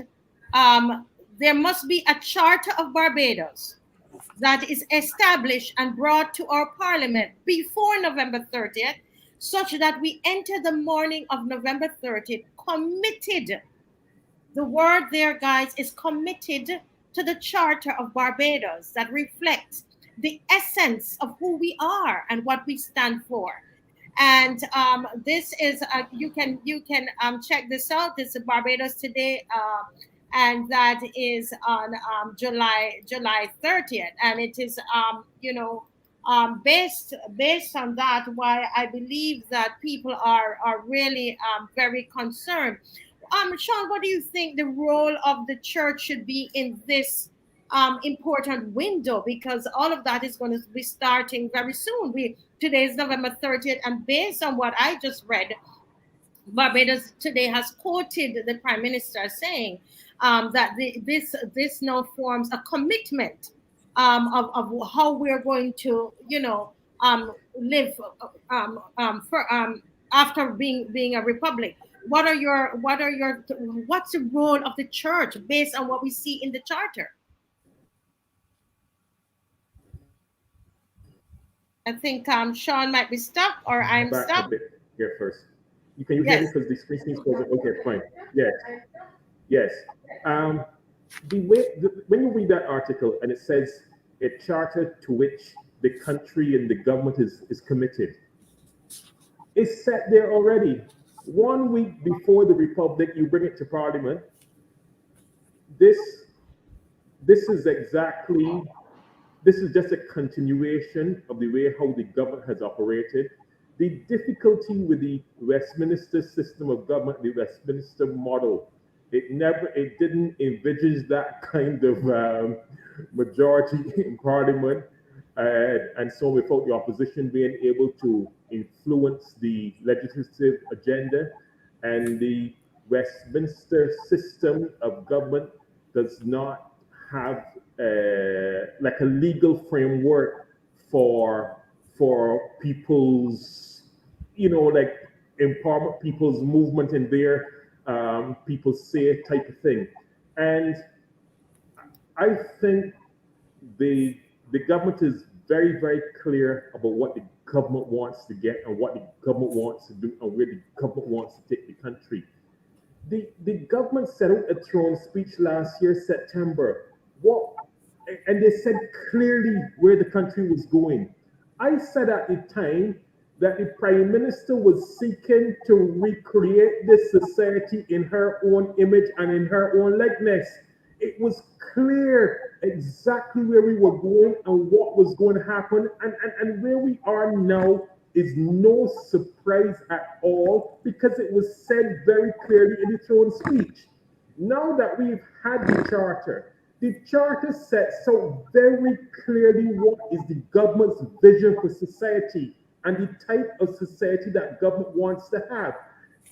there must be a charter of Barbados that is established and brought to our parliament before November 30th, such that we enter the morning of November 30th committed. The word there, guys, is committed to the charter of Barbados that reflects the essence of who we are and what we stand for. And this is you can check this out. This is Barbados Today, and that is on July 30th, and it is based on that, why I believe that people are really very concerned. Sean, what do you think the role of the church should be in this important window? Because all of that is going to be starting very soon. Today is November 30th, and based on what I just read, Barbados Today has quoted the Prime Minister saying that this now forms a commitment of how we're going to, live after being a republic. What's the role of the church based on what we see in the charter? I think Sean might be stuck, or I'm back stuck. a bit here first. Can you hear me because the screen seems frozen? Okay, fine. Yes. When you read that article and it says a charter to which the country and the government is committed, it's set there already. 1 week before the Republic, you bring it to Parliament. This is just a continuation of the way how the government has operated. The difficulty with the Westminster system of government, the Westminster model, it didn't envisage that kind of majority in Parliament, and so without the opposition being able to influence the legislative agenda, and the Westminster system of government does not have like a legal framework for people's, like empowerment, people's movement in their people say type of thing. And I think the government is very, very clear about what the government wants to get and what the government wants to do and where the government wants to take the country. The government set out a throne speech last year, September. And they said clearly where the country was going. I said at the time that the Prime Minister was seeking to recreate this society in her own image and in her own likeness. It was clear exactly where we were going and what was going to happen. And where we are now is no surprise at all, because it was said very clearly in the throne speech. Now that we've had the charter sets out very clearly what is the government's vision for society and the type of society that government wants to have.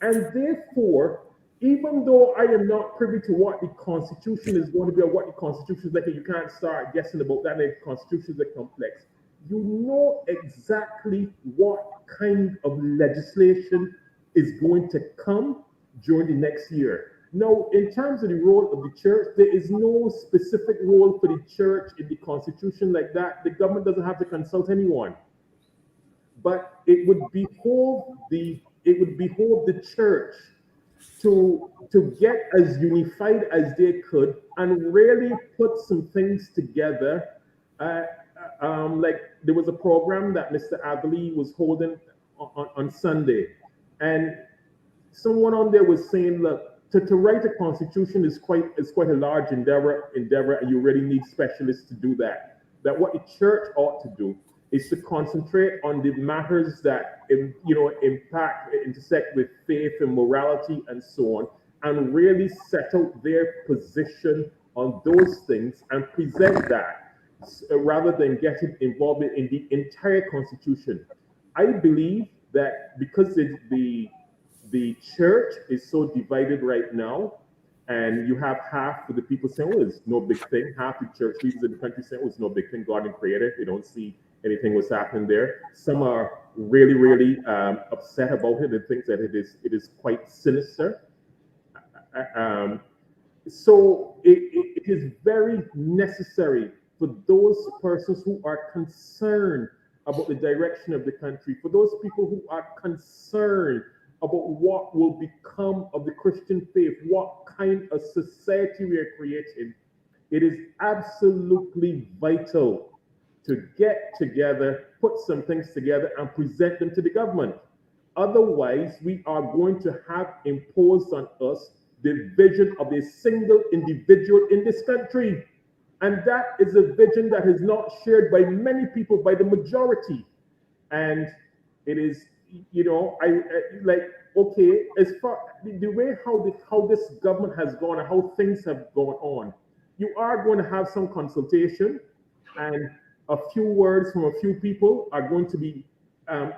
And therefore, even though I am not privy to what the Constitution is going to be or what the Constitution is like, and you can't start guessing about that, the Constitutions are complex, you know exactly what kind of legislation is going to come during the next year. Now, in terms of the role of the church, there is no specific role for the church in the Constitution like that. The government doesn't have to consult anyone. But it would behoove the church to get as unified as they could and really put some things together. Like there was a program that Mr. Agley was holding on Sunday, and someone on there was saying, look, to write a constitution is quite a large endeavor, and you really need specialists to do that. That what the church ought to do is to concentrate on the matters that intersect with faith and morality and so on, and really set out their position on those things and present that, rather than getting involved in the entire constitution. I believe that because the church is so divided right now, and you have half of the people saying, well, it's no big thing. Half the church leaders in the country saying, well, it's no big thing. God didn't create it. They don't see anything was happening there. Some are really, really upset about it and think that it is quite sinister. So it is very necessary for those persons who are concerned about the direction of the country, for those people who are concerned about what will become of the Christian faith, what kind of society we are creating. It is absolutely vital to get together, put some things together, and present them to the government. Otherwise, we are going to have imposed on us the vision of a single individual in this country. And that is a vision that is not shared by many people, by the majority. And it is, as far the way how this government has gone and how things have gone on, you are going to have some consultation, and a few words from a few people are going to be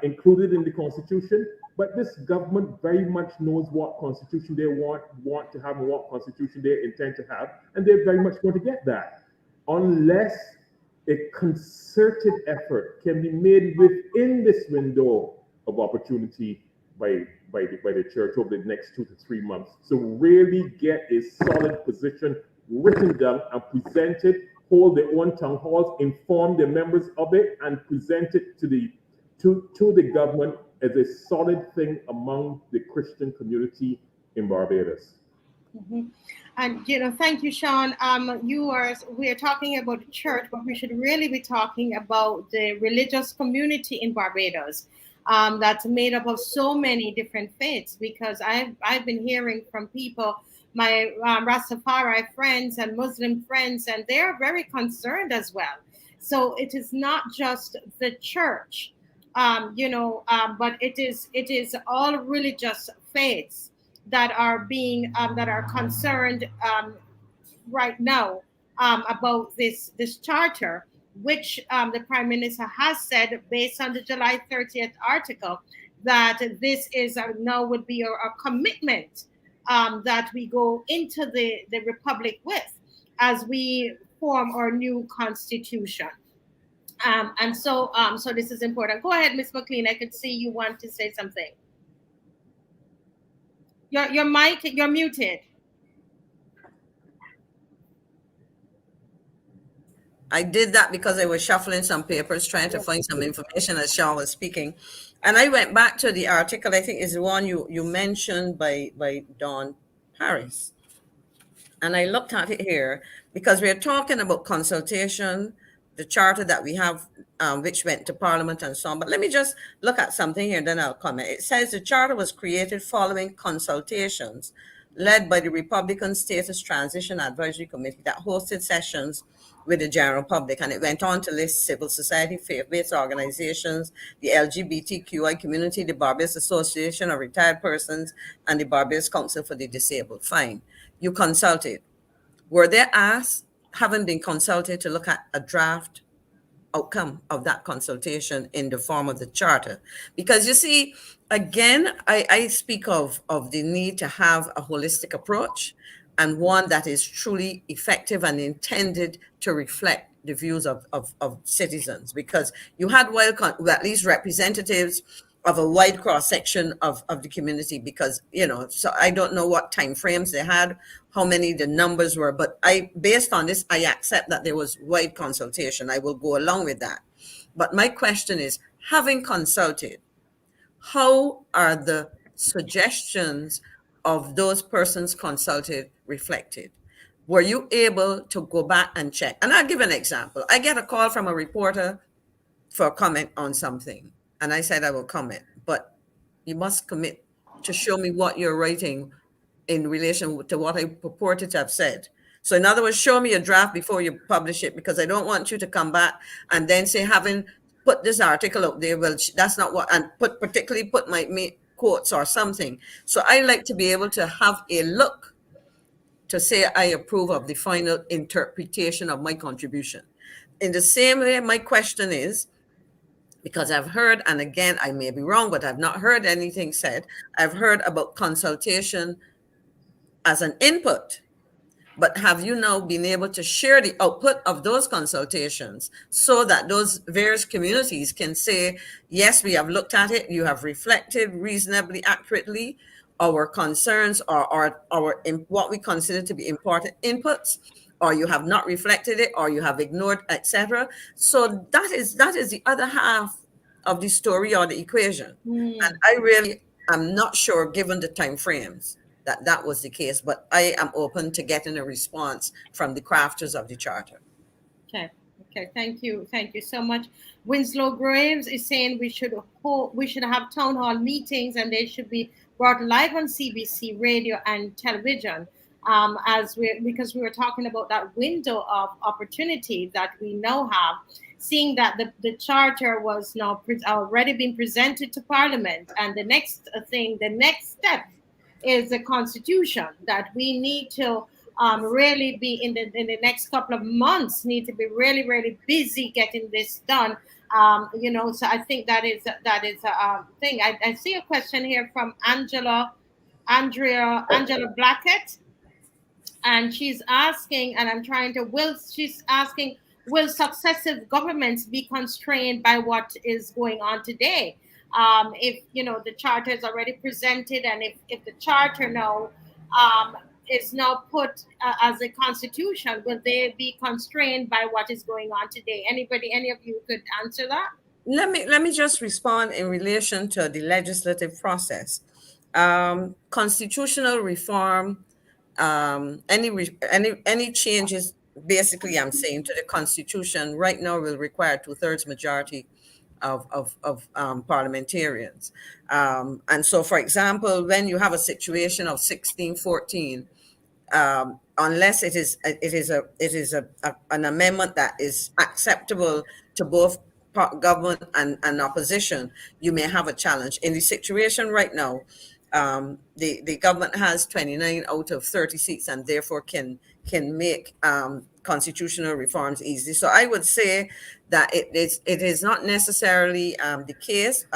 included in the constitution. But this government very much knows what constitution they want to have and what constitution they intend to have, and they're very much going to get that, unless a concerted effort can be made within this window of opportunity by the church over the next 2 to 3 months. So really get a solid position written down and presented, hold their own town halls, inform the members of it, and present it to the government as a solid thing among the Christian community in Barbados. Mm-hmm. And thank you, Sean. We are talking about the church, but we should really be talking about the religious community in Barbados. That's made up of so many different faiths, because I've been hearing from people, my Rastafari friends and Muslim friends, and they're very concerned as well. So it is not just the church, but it is all religious faiths that are being that are concerned right now about this charter, which the Prime Minister has said, based on the July 30th article, that this is now would be a commitment that we go into the Republic with as we form our new constitution. And so this is important. Go ahead, Ms. McClean. I could see you want to say something. Your mic, you're muted. I did that because I was shuffling some papers, trying to find some information as Shawn was speaking. And I went back to the article, I think is the one you mentioned by Don Harris. And I looked at it here because we're talking about consultation, the charter that we have, which went to Parliament and so on. But let me just look at something here, then I'll comment. It says the charter was created following consultations led by the Republican Status Transition Advisory Committee that hosted sessions with the general public. And it went on to list civil society, faith-based organizations, the LGBTQI community, the Barbados Association of Retired Persons, and the Barbados Council for the Disabled. Fine. You consulted. Were they asked, haven't been consulted, to look at a draft outcome of that consultation in the form of the charter? Because you see, again, I speak of the need to have a holistic approach, and one that is truly effective and intended to reflect the views of citizens. Because you had at least representatives of a wide cross section of the community, because, so I don't know what time frames they had, how many the numbers were, but based on this, I accept that there was wide consultation. I will go along with that. But my question is, having consulted, how are the suggestions of those persons consulted reflected? Were you able to go back and check? And I'll give an example. I get a call from a reporter for a comment on something, and I said I will comment, but you must commit to show me what you're writing in relation to what I purported to have said. So in other words, show me a draft before you publish it, because I don't want you to come back and then say, having put this article up there, well, that's not what, and particularly put my quotes or something. So I like to be able to have a look to say I approve of the final interpretation of my contribution. In the same way, my question is, because I've heard, and again, I may be wrong, but I've not heard anything said. I've heard about consultation as an input, but have you now been able to share the output of those consultations so that those various communities can say, yes, we have looked at it, you have reflected reasonably accurately our concerns or our what we consider to be important inputs, or you have not reflected it, or you have ignored, etc. So that is the other half of the story or the equation. And I really am not sure, given the time frames, that was the case, but I am open to getting a response from the crafters of the charter. Okay, thank you so much. Winslow Graves is saying we should have town hall meetings, and they should be brought live on CBC radio and television, because we were talking about that window of opportunity that we now have, seeing that the charter was now already been presented to Parliament, and the next step is the Constitution that we need to really be in the next couple of months, need to be really, really busy getting this done. So I think that is a thing. I see a question here from Angela Blackett, and she's asking, and I'm trying to she's asking, will successive governments be constrained by what is going on today? If the charter is already presented, and if the charter now is now put as a constitution, will they be constrained by what is going on today? Any of you could answer that? Let me just respond in relation to the legislative process. Constitutional reform, any changes, basically, I'm saying, to the Constitution right now will require 2/3 majority of parliamentarians. And so, for example, when you have a situation of 1614, unless it is an amendment that is acceptable to both government and opposition, you may have a challenge. In the situation right now, the government has 29 out of 30 seats, and therefore can make constitutional reforms easy. So I would say that it is not necessarily the case.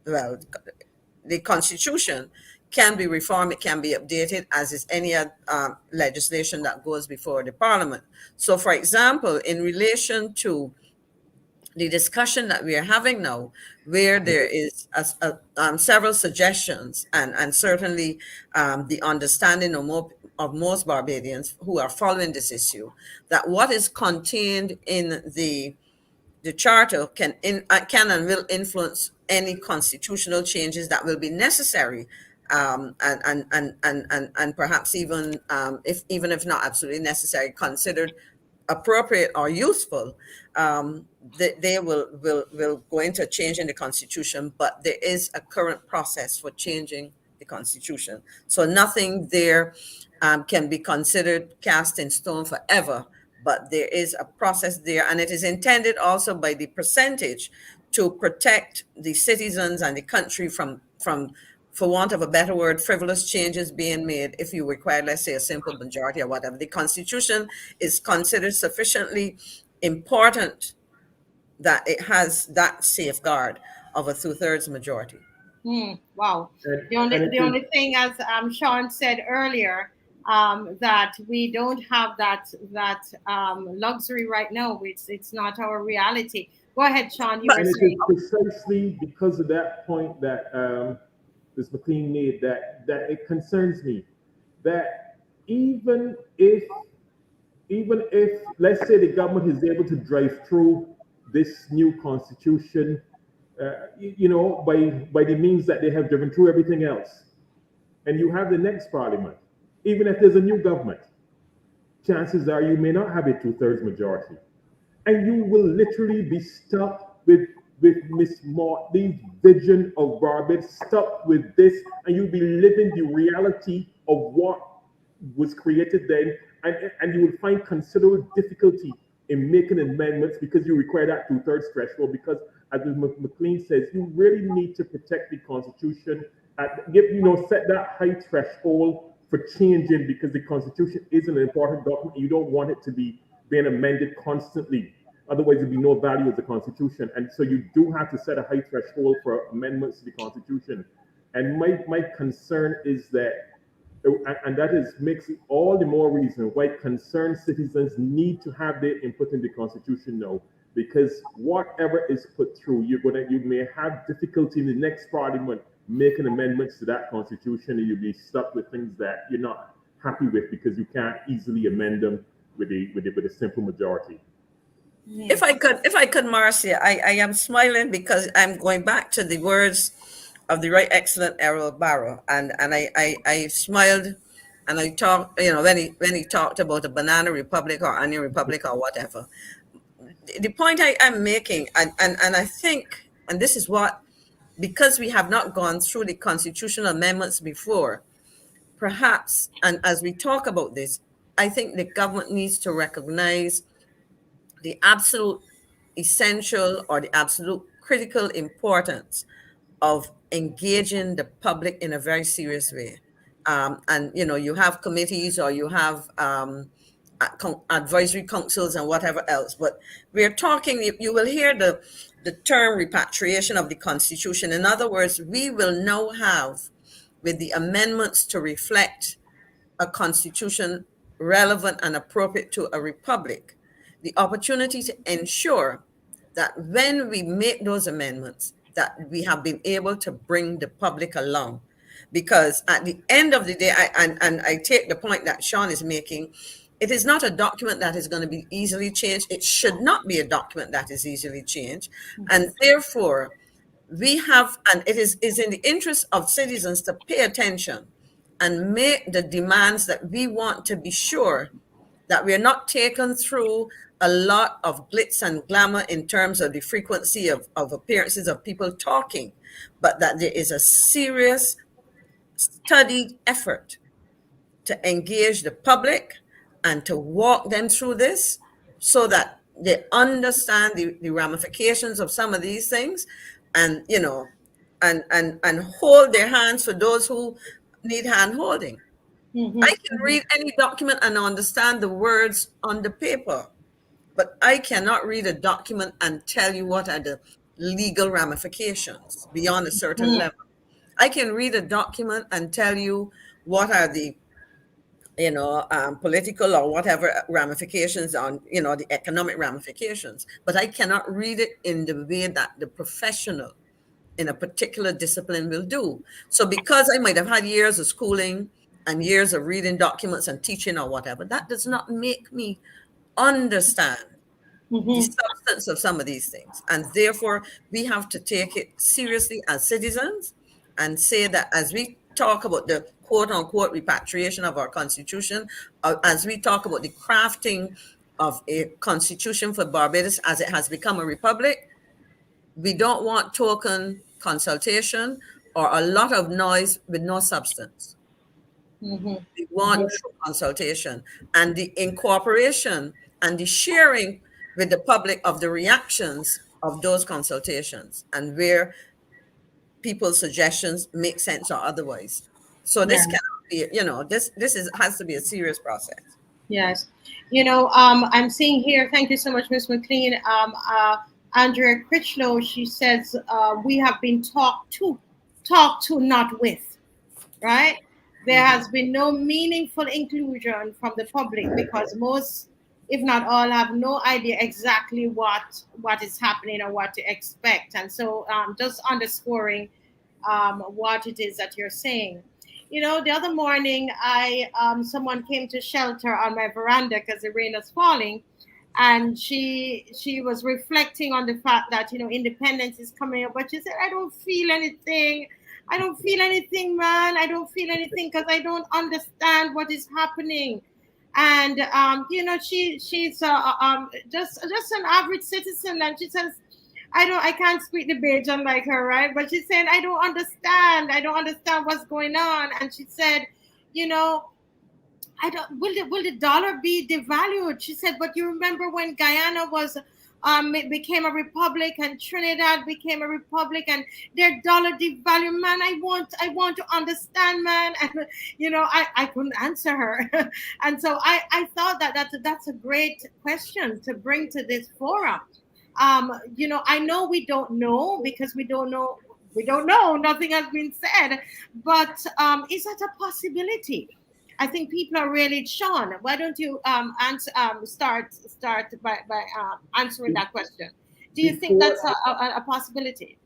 Well, the Constitution can be reformed, it can be updated, as is any legislation that goes before the Parliament. So, for example, in relation to the discussion that we are having now, where there is several suggestions, and certainly the understanding of most Barbadians who are following this issue, that what is contained in the charter can and will influence any constitutional changes that will be necessary, and perhaps even if not absolutely necessary, considered appropriate or useful. They will go into changing the Constitution, but there is a current process for changing the Constitution. So nothing there can be considered cast in stone forever, but there is a process there, and it is intended also by the percentage to protect the citizens and the country from, for want of a better word, frivolous changes being made if you require, let's say, a simple majority or whatever. The Constitution is considered sufficiently important that it has that safeguard of a 2/3 majority. Wow. The only thing, as Sean said earlier, that we don't have that luxury right now. It's not our reality. Go ahead, Sean. You were And it saying. is precisely because of that point that Ms. McClean made that it concerns me that even if let's say the government is able to drive through this new constitution, by the means that they have driven through everything else, and you have the next parliament, even if there's a new government, chances are you may not have a 2/3 majority, and you will literally be stuck with Miss Martin's vision of Barbados, stuck with this, and you'll be living the reality of what was created then, and you will find considerable difficulty in making amendments because you require that 2/3 threshold. Because, as McClean says, you really need to protect the Constitution, set that high threshold for changing, because the Constitution is an important document. You don't want it to be being amended constantly. Otherwise, there'd be no value of the Constitution. And so you do have to set a high threshold for amendments to the Constitution. And my concern is that, and that makes it all the more reason why concerned citizens need to have their input in the Constitution now. Because whatever is put through, you may have difficulty in the next parliament making amendments to that Constitution, and you'll be stuck with things that you're not happy with because you can't easily amend them with a simple majority. If I could, Marcia, I am smiling because I'm going back to the words of the Right Excellent ERROL Barrow, and I smiled, and I talked, when he talked about a banana republic or onion republic or whatever. The point I'm making, and I think, and this is what, because we have not gone through the constitutional amendments before, perhaps, and as we talk about this, I think the government needs to recognize the absolute essential or the absolute critical importance of engaging the public in a very serious way. And, you have committees or you have advisory councils and whatever else, but we're talking, you will hear the term repatriation of the Constitution. In other words, we will now have, with the amendments to reflect a constitution relevant and appropriate to a republic, the opportunity to ensure that when we make those amendments, that we have been able to bring the public along. Because at the end of the day, I take the point that Sean is making, it is not a document that is going to be easily changed. It should not be a document that is easily changed. And therefore, we have, and it is in the interest of citizens to pay attention and make the demands that we want to be sure that we are not taken through a lot of glitz and glamour in terms of the frequency of appearances of people talking, but that there is a serious, studied effort to engage the public and to walk them through this so that they understand the ramifications of some of these things, and and hold their hands for those who need hand holding. I can read any document and understand the words on the paper, but I cannot read a document and tell you what are the legal ramifications beyond a certain level. I can read a document and tell you what are the political or whatever ramifications on, the economic ramifications, but I cannot read it in the way that the professional in a particular discipline will do. So because I might have had years of schooling and years of reading documents and teaching or whatever, that does not make me understand the substance of some of these things. And therefore, we have to take it seriously as citizens and say that as we talk about the quote unquote repatriation of our Constitution, as we talk about the crafting of a Constitution for Barbados as it has become a republic, we don't want token consultation or a lot of noise with no substance. We want true consultation and the incorporation and the sharing with the public of the reactions of those consultations and where people's suggestions make sense or otherwise. So this cannot be, this has to be a serious process. Yes. I'm seeing here, thank you so much, Ms. McClean. Andrea Critchlow, she says, we have been talked to, not with, right? there has been no meaningful inclusion from the public because most, if not all, have no idea exactly what is happening or what to expect. And so just underscoring what it is that you're saying. You know, the other morning, someone came to shelter on my veranda because the rain was falling, and she was reflecting on the fact that, you know, independence is coming up, but she said, I don't feel anything. I don't feel anything, man. I don't feel anything because I don't understand what is happening. And you know, she's just an average citizen, and she says, I can't speak the Bajan like her, right? But she said, I don't understand what's going on. And she said, you know, I don't, will the dollar be devalued? She said, but you remember when Guyana was became a republic and Trinidad became a republic and their dollar devalued. Man, I want to understand, man. And you know, I couldn't answer her. And so I thought that's a great question to bring to this forum. You know, I know we don't know because we don't know. Nothing has been said. But is that a possibility? I think people are really, Sean, why don't you start by answering that question? Do you think that's a possibility?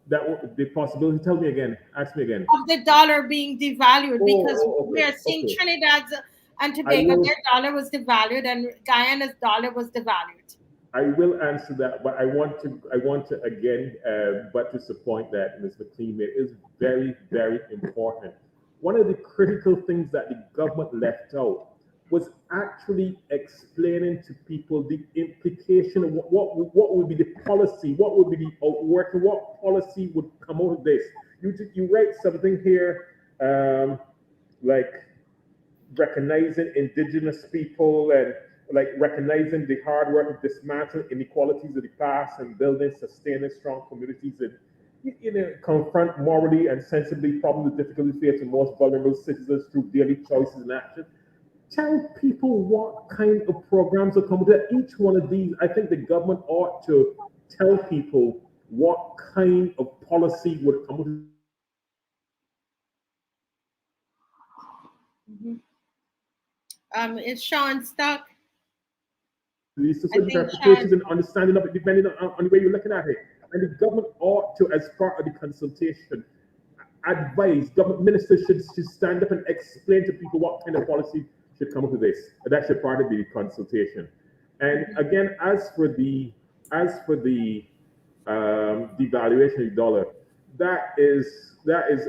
The possibility, tell me again, ask me again. Of the dollar being devalued, because we are seeing Trinidad's and Tobago, their dollar was devalued and Guyana's dollar was devalued. I will answer that, but I want to again buttress the point that Ms. McClean made is very, very important. One of the critical things that the government left out was actually explaining to people the implication of what would be the policy, what would be the outwork, and what policy would come out of this. You write something here like recognizing indigenous people and like recognizing the hard work of dismantling inequalities of the past and building sustaining strong communities and, you know, confront morally and sensibly problems and difficulties facing most vulnerable citizens through daily choices and action. Tell people what kind of programs will come with it. Each one of these, I think the government ought to tell people what kind of policy would come with it. Is Sean stuck? These interpretations and understanding of it depending on the way you're looking at it. And the government ought to, as part of the consultation, advise, government ministers should stand up and explain to people what kind of policy should come up with this. That should part of the consultation. And again, as for the devaluation of the dollar, that is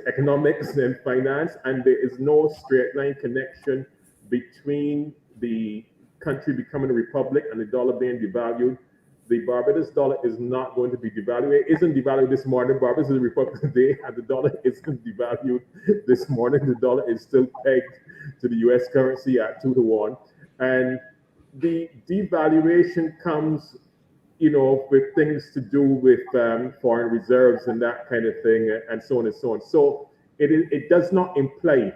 economics and finance, and there is no straight line connection between the country becoming a republic and the dollar being devalued. The Barbados dollar is not going to be devalued. It isn't devalued this morning. Barbados is a republic today, and the dollar isn't devalued this morning. The dollar is still pegged to the US currency at 2-to-1. And the devaluation comes, you know, with things to do with foreign reserves and that kind of thing, and so on and so on. So it does not imply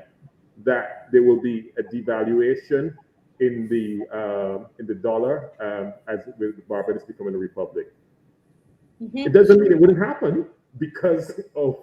that there will be a devaluation in the dollar as with Barbados becoming a republic. It doesn't mean it wouldn't happen because of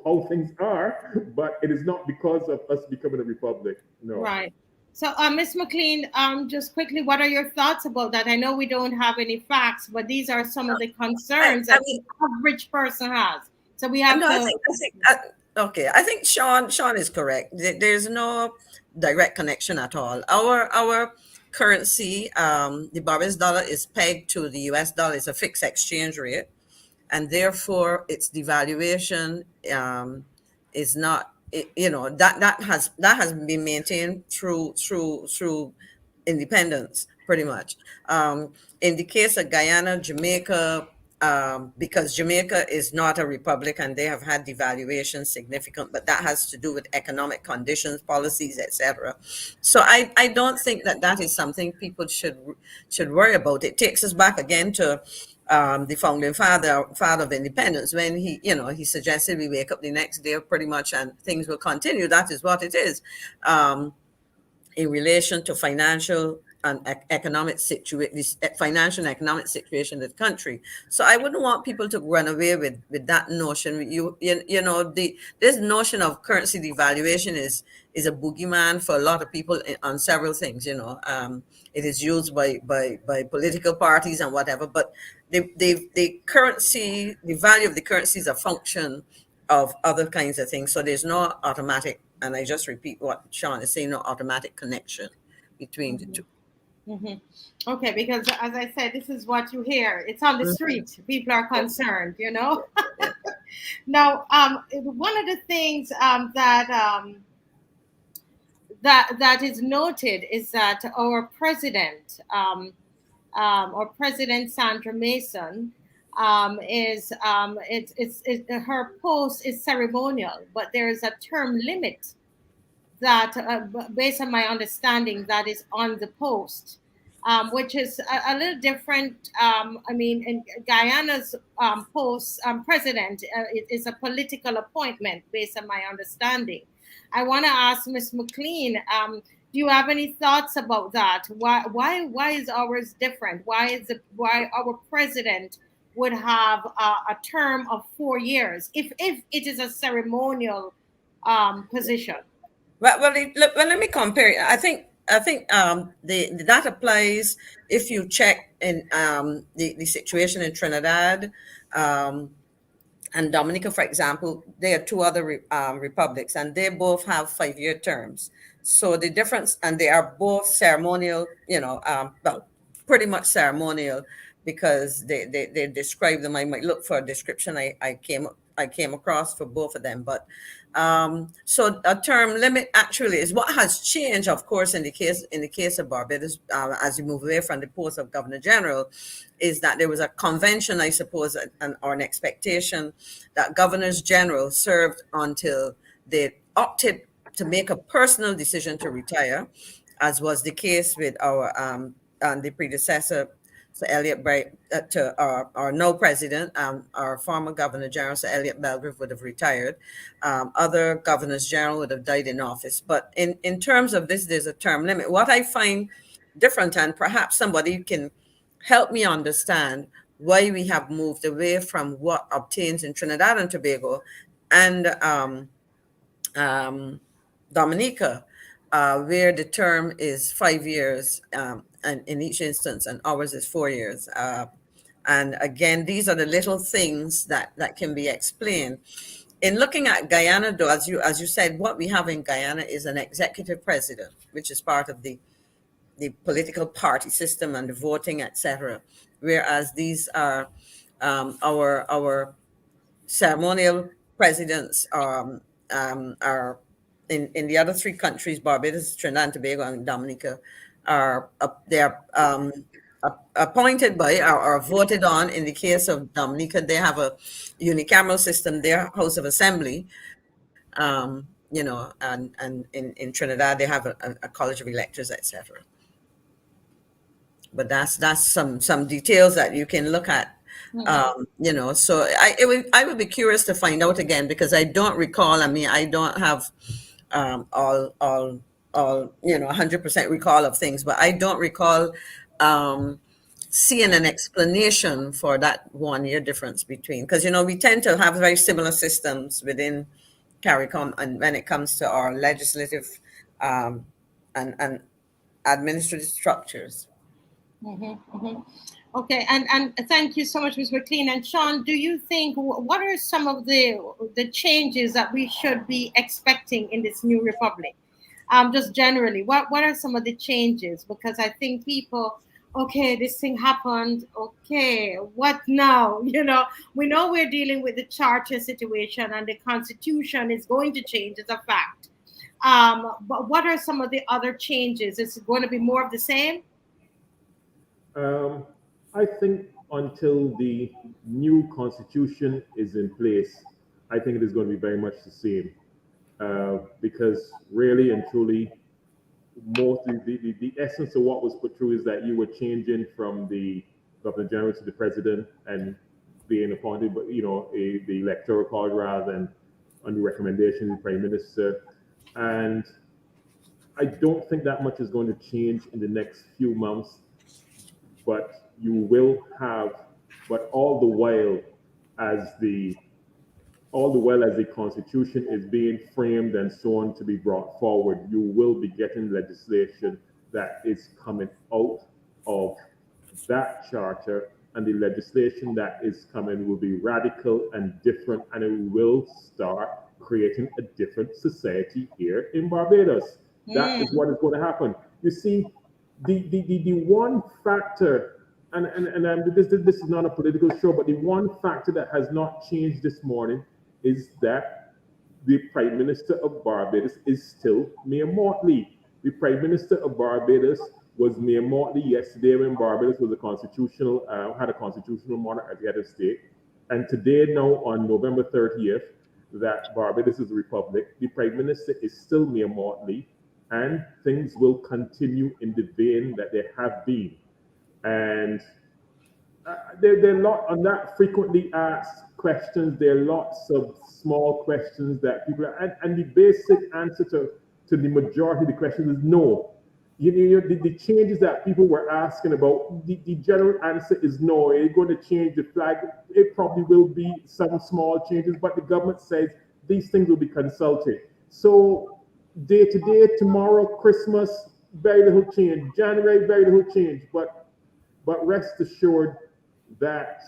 how things are, but it is not because of us becoming a republic. No. Right. So, Ms. McClean, just quickly, what are your thoughts about that? I know we don't have any facts, but these are some of the concerns that the average person has. So we have I think Sean is correct. There's no direct connection at all. Our currency, the Barbados dollar, is pegged to the US dollar. It's a fixed exchange rate, and therefore its devaluation is not. That has been maintained through independence, pretty much. In the case of Guyana, Jamaica, because Jamaica is not a republic and they have had devaluation significant, but that has to do with economic conditions, policies, etc. So I don't think that is something people should worry about. It takes us back again to the founding father of independence, when he suggested we wake up the next day pretty much and things will continue. That is what it is. In relation to financial economic situation, this financial and economic situation of the country. So I wouldn't want people to run away with that notion. You know, this notion of currency devaluation is a boogeyman for a lot of people on several things. You know, it is used by political parties and whatever. But the currency, the value of the currency is a function of other kinds of things. So there's no automatic, and I just repeat what Sean is saying, no automatic connection between the two. Okay, because as I said, this is what you hear. It's on the street. People are concerned, you know. Now, one of the things that is noted is that our president, or President Sandra Mason, her post is ceremonial, but there is a term limit that, based on my understanding, that is on the post, which is a little different. I mean, in Guyana's post president is a political appointment, based on my understanding. I want to ask Ms. McClean, do you have any thoughts about that? Why is ours different? Why our president would have a term of 4 years if it is a ceremonial position? Well, let me compare it. I think that applies if you check in the situation in Trinidad and Dominica, for example. There are two other republics, and they both have 5-year terms. So the difference, and they are both ceremonial, you know, well, pretty much ceremonial, because they describe them. I might look for a description I came across for both of them. But so a term limit actually is what has changed, of course, in the case of Barbados, as you move away from the post of Governor General, is that there was a convention, I suppose, or an expectation that governors general served until they opted to make a personal decision to retire, as was the case with our the predecessor, Sir Elliot Bright, to our no president, our former Governor General, Sir Elliot Belgrave, would have retired. Other governors general would have died in office. But in terms of this, there's a term limit. What I find different, and perhaps somebody can help me understand why we have moved away from what obtains in Trinidad and Tobago and Dominica, where the term is 5 years, and in each instance, and ours is 4 years. And again, these are the little things that can be explained. In looking at Guyana, though, as you said, what we have in Guyana is an executive president, which is part of the political party system and the voting, etc. Whereas these are our ceremonial presidents are in the other three countries, Barbados, Trinidad and Tobago, and Dominica, they're appointed by or voted on. In the case of Dominica, they have a unicameral system, their House of Assembly, you know, and in Trinidad, they have a College of Electors, etc. But that's some details that you can look at. You know, so I would be curious to find out again, because I don't recall. I mean, I don't have all you know 100% recall of things, but I don't recall seeing an explanation for that 1 year difference between, because you know we tend to have very similar systems within CARICOM, and when it comes to our legislative and administrative structures. Okay, and thank you so much, Ms. McClean. And Sean, do you think, what are some of the changes that we should be expecting in this new republic? Just generally, what are some of the changes? Because I think people, okay, this thing happened, okay, what now? You know we're dealing with the charter situation, and the Constitution is going to change as a fact. But what are some of the other changes? Is it going to be more of the same? I think until the new constitution is in place, I think it is going to be very much the same. Because really and truly, the essence of what was put through is that you were changing from the Governor General to the President and being appointed, but the Electoral College rather than on the recommendation of the Prime Minister. And I don't think that much is going to change in the next few months, but you will have, but all the while as the constitution is being framed and so on to be brought forward, you will be getting legislation that is coming out of that charter, and the legislation that is coming will be radical and different, and it will start creating a different society here in Barbados. That is what is going to happen. You see, the one factor, and this is not a political show, but the one factor that has not changed this morning is that the Prime Minister of Barbados is still Mayor Mortley. The Prime Minister of Barbados was Mayor Mortley yesterday when Barbados was had a constitutional monarch at the head of state. And today, now on November 30th, that Barbados is a republic, the Prime Minister is still Mayor Mortley, and things will continue in the vein that they have been. And there are lots on that frequently asked questions. There are lots of small questions that people are, and the basic answer to the majority of the questions is no. The changes that people were asking about, the general answer is no. It's going to change the flag. It probably will be some small changes, but the government says these things will be consulted. So day to day, tomorrow, Christmas, very little change. January, very little change. But rest assured that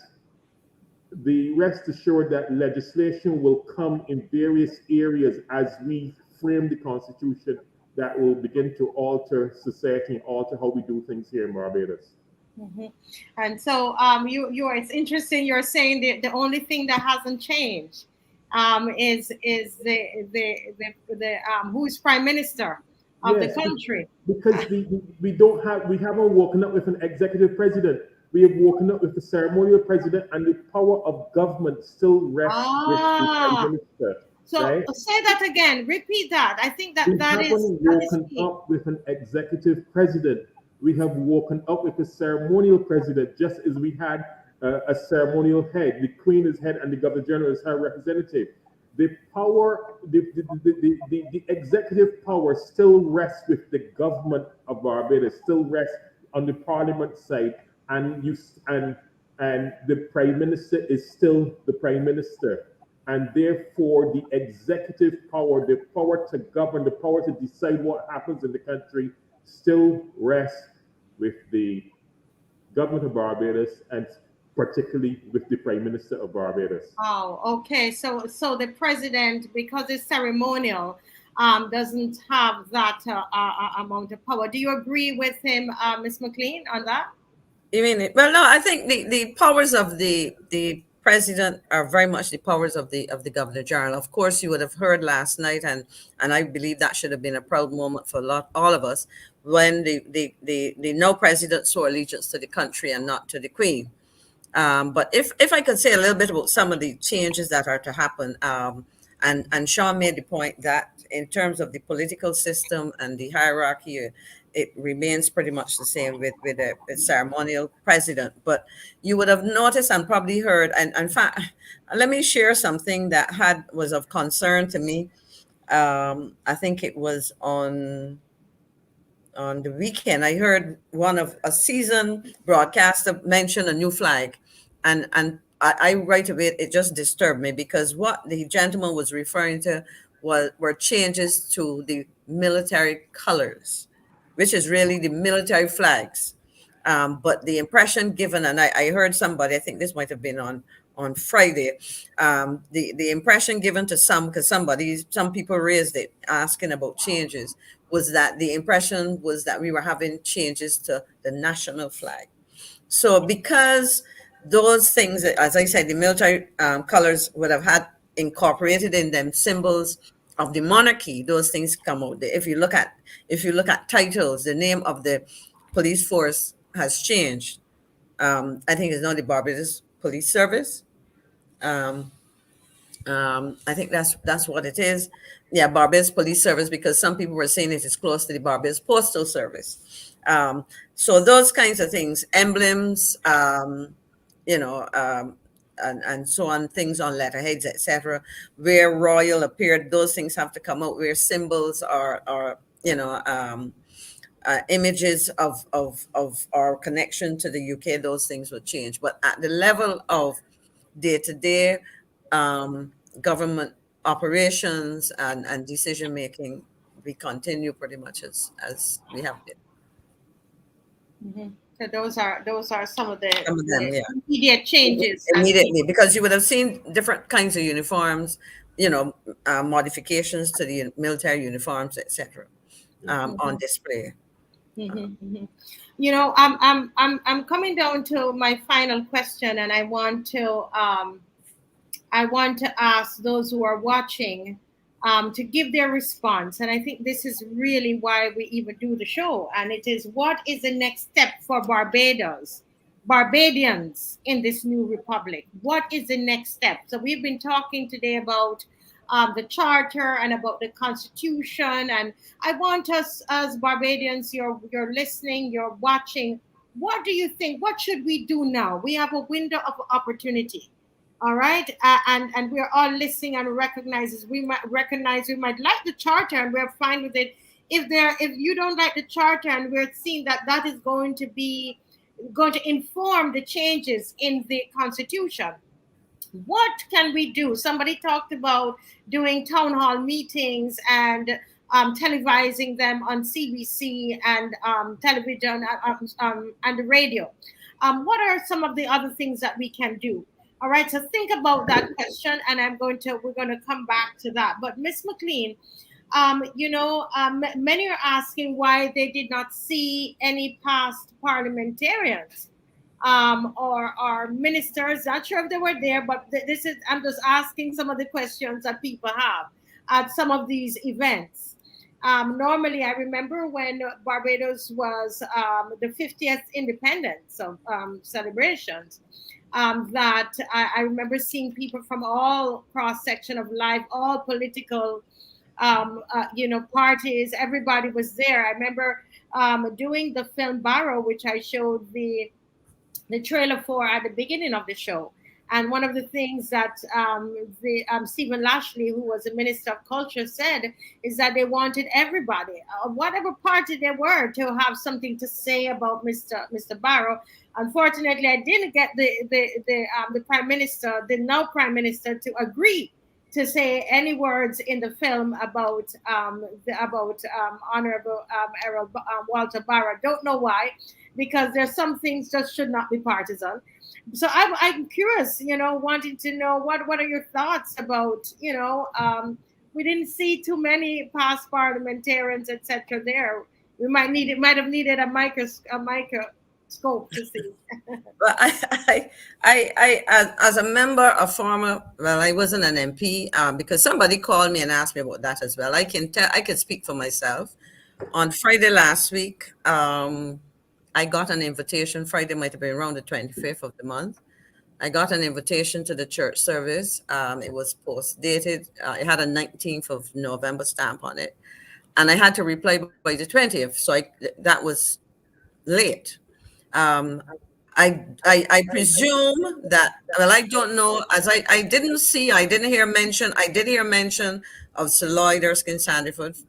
legislation will come in various areas as we frame the constitution that will begin to alter society and alter how we do things here in Barbados. Mm-hmm. And so it's interesting. You're saying the only thing that hasn't changed is the who's prime minister of the country. Because we haven't woken up with an executive president. We have woken up with the ceremonial president, and the power of government still rests with the prime minister. So right? Say that again. Repeat that. I think we haven't woken up with an executive president. We have woken up with a ceremonial president, just as we had a ceremonial head. The Queen is head, and the Governor General is her representative. The power, the executive power, still rests with the government of Barbados. Still rests on the Parliament side, and the Prime Minister is still the Prime Minister. And therefore, the executive power, the power to govern, the power to decide what happens in the country still rests with the government of Barbados, and particularly with the Prime Minister of Barbados. Oh, okay. So the president, because it's ceremonial, doesn't have that amount of power. Do you agree with him, Ms. McClean, on that? You mean, well, no, I think the powers of the president are very much the powers of the Governor General. Of course, you would have heard last night, and I believe that should have been a proud moment for all of us, when the now president swore allegiance to the country and not to the Queen. But if I could say a little bit about some of the changes that are to happen, and Sean made the point that in terms of the political system and the hierarchy, it remains pretty much the same with a ceremonial president. But you would have noticed and probably heard, and in fact, let me share something that was of concern to me. I think it was on the weekend. I heard a seasoned broadcaster mention a new flag, and I right away, it just disturbed me, because what the gentleman was referring to were changes to the military colors, which is really the military flags. But the impression given, and I heard somebody, I think this might have been on Friday, the impression given to some people raised it, asking about changes, was that the impression was that we were having changes to the national flag. So because those things, as I said, the military colors would have had incorporated in them symbols of the monarchy, those things come out. If you look at titles, the name of the police force has changed. I think it's now the Barbados Police Service. I think that's what it is. Yeah, Barbados Police Service, because some people were saying it is close to the Barbados Postal Service. So those kinds of things, emblems, and so on, things on letterheads, etc., where royal appeared, those things have to come out. Where symbols are images of our connection to the UK, those things will change. But at the level of day-to-day government operations and decision making, we continue pretty much as we have been. Mm-hmm. So those are some of Some of them, yeah. immediate changes. Immediately, because you would have seen different kinds of uniforms, modifications to the military uniforms, etc., on display. Mm-hmm. I'm coming down to my final question, and I want to ask those who are watching to give their response. And I think this is really why we even do the show. And it is, what is the next step for Barbadians in this new republic? What is the next step? So we've been talking today about the charter and about the constitution. And I want us as Barbadians, you're listening, you're watching. What do you think? What should we do now? We have a window of opportunity. All right, and we're all listening and recognizes we might like the charter and we're fine with it. If you don't like the charter and we're seeing that is going to inform the changes in the constitution, what can we do? Somebody talked about doing town hall meetings and televising them on CBC and television and the radio. What are some of the other things that we can do? All right, so think about that question, and we're going to come back to that. But Miss McClean, many are asking why they did not see any past parliamentarians or ministers. Not sure if they were there, but I'm just asking some of the questions that people have at some of these events. Normally, I remember when Barbados was the 50th independence of celebrations. That I remember seeing people from all cross section of life, all political, parties. Everybody was there. I remember doing the film Barrow, which I showed the trailer for at the beginning of the show. And one of the things that Stephen Lashley, who was the Minister of Culture, said is that they wanted everybody, whatever party they were, to have something to say about Mr. Barrow. Unfortunately, I didn't get the Prime Minister, the now Prime Minister, to agree to say any words in the film about Honorable ERROL Walter Barrow. Don't know why, because there's some things just should not be partisan. So I'm curious, wanting to know what are your thoughts about, we didn't see too many past parliamentarians, etc. there. We might have needed a microscope to see. Well, I as a member, I wasn't an MP because somebody called me and asked me about that as well. I can speak for myself. On Friday last week, I got an invitation. Friday might have been around the 25th of the month. I got an invitation to the church service. It was post-dated. It had a 19th of November stamp on it. And I had to reply by the 20th. So that was late. I presume that, well, I don't know, as I did hear mention of Sir Lloyd Erskine Sandiford,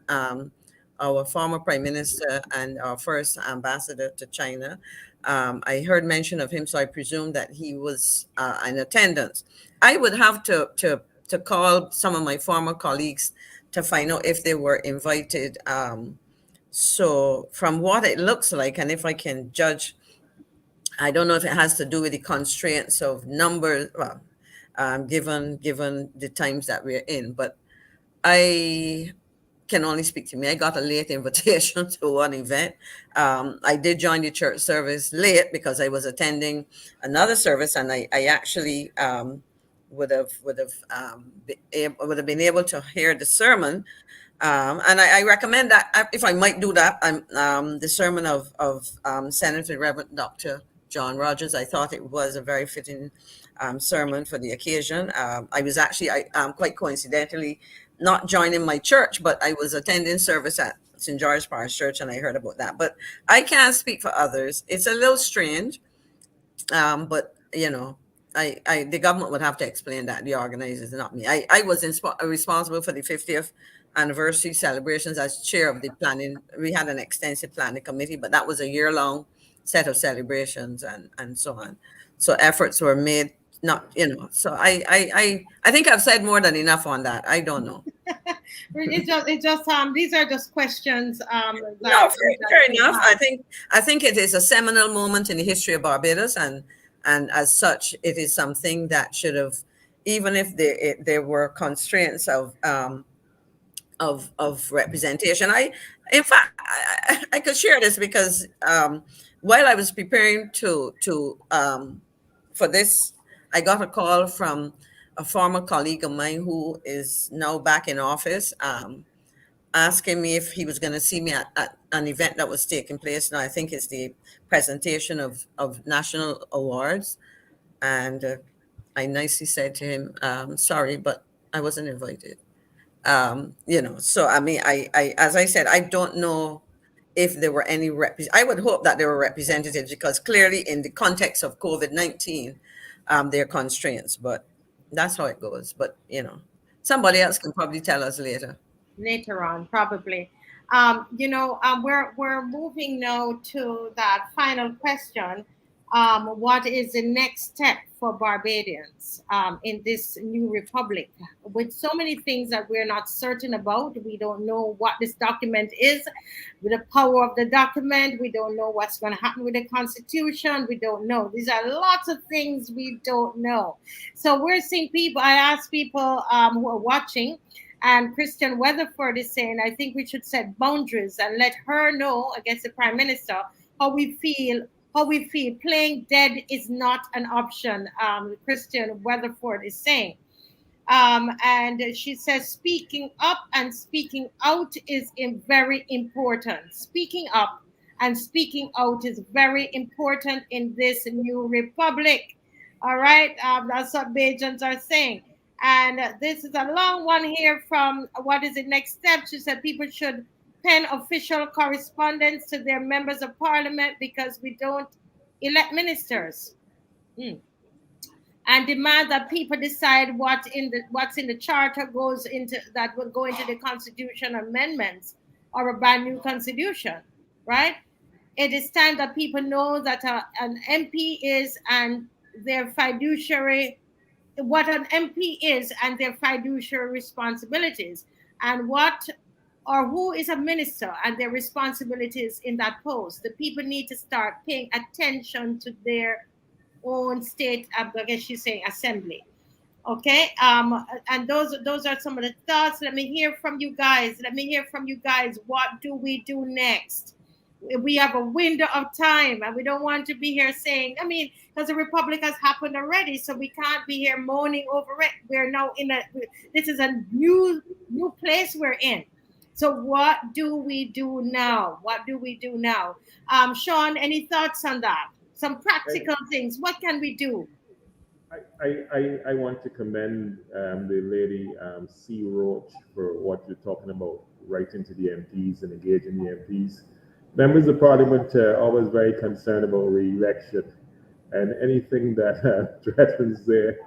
our former Prime Minister and our first ambassador to China. I heard mention of him, so I presume that he was in attendance. I would have to call some of my former colleagues to find out if they were invited. So from what it looks like, and if I can judge, I don't know if it has to do with the constraints of numbers, well, given the times that we're in, but I can only speak to me. I got a late invitation to one event. I did join the church service late because I was attending another service, and I actually would have been able to hear the sermon. And I recommend that if I might do that, the sermon of Senator Reverend Dr. John Rogers. I thought it was a very fitting sermon for the occasion. I was actually, quite coincidentally, not joining my church, but I was attending service at St. George Parish Church, and I heard about that. But I can't speak for others. It's a little strange, but the government would have to explain that. The organizers, not me. I was responsible for the 50th anniversary celebrations as chair of the planning. We had an extensive planning committee, but that was a year-long set of celebrations and so on. So efforts were made, not, so I think I've said more than enough on that. I don't know. These are just questions. No, fair enough. I think it is a seminal moment in the history of Barbados, and as such, it is something that should have, even if there were constraints of representation. In fact, I could share this because while I was preparing for this, I got a call from a former colleague of mine who is now back in office, asking me if he was going to see me at an event that was taking place now. I think it's the presentation of national awards, and I nicely said to him, sorry, but I wasn't invited. So I mean, I as I said, I don't know if there were any I would hope that there were representatives, because clearly in the context of COVID-19, there are constraints, but that's how it goes. But somebody else can probably tell us later on, probably. We're moving now to that final question. What is the next step for Barbadians in this new republic? With so many things that we're not certain about, we don't know what this document is, with the power of the document, we don't know what's going to happen with the Constitution, we don't know. These are lots of things we don't know. So we're seeing people, I ask people who are watching, and Christian Weatherford is saying, I think we should set boundaries and let her know, against the Prime Minister, how we feel. Playing dead is not an option, Christian Weatherford is saying. And she says, speaking up and speaking out is very important. Speaking up and speaking out is very important in this new republic. All right, that's what Bajans are saying. And this is a long one here from, what is the next step? She said people should pen official correspondence to their members of parliament because we don't elect ministers. And demand that people decide what's in the charter will go into the constitution amendments or a brand new constitution, right? It is time that people know that an MP is and their fiduciary, what an MP is and their fiduciary responsibilities, and who is a minister and their responsibilities in that post. The people need to start paying attention to their own state, I guess she's saying assembly. Okay, and those are some of the thoughts. Let me hear from you guys. What do we do next? We have a window of time, and we don't want to be here saying, because the republic has happened already, so we can't be here moaning over it. We're now this is a new place we're in. So what do we do now? Sean, any thoughts on that? Some practical things. What can we do? I want to commend the lady C. Roach for what you're talking about, writing to the MPs and engaging the MPs. Members of Parliament are always very concerned about re-election, and anything that threatens their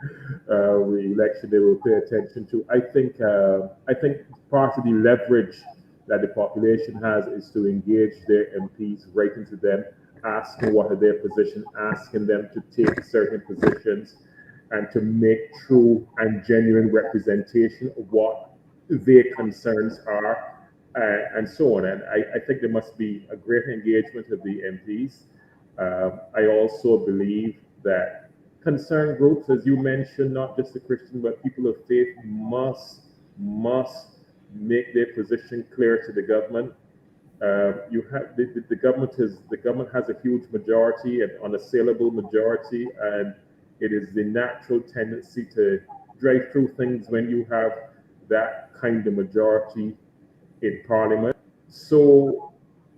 re-election, they will pay attention to. I think part of the leverage that the population has is to engage their MPs, writing to them, asking what are their positions, asking them to take certain positions, and to make true and genuine representation of what their concerns are, and so on. And I think there must be a greater engagement of the MPs. I also believe that concerned groups, as you mentioned, not just the Christian, but people of faith, must make their position clear to the government. You have the government has a huge majority, an unassailable majority, and it is the natural tendency to drive through things when you have that kind of majority in Parliament. So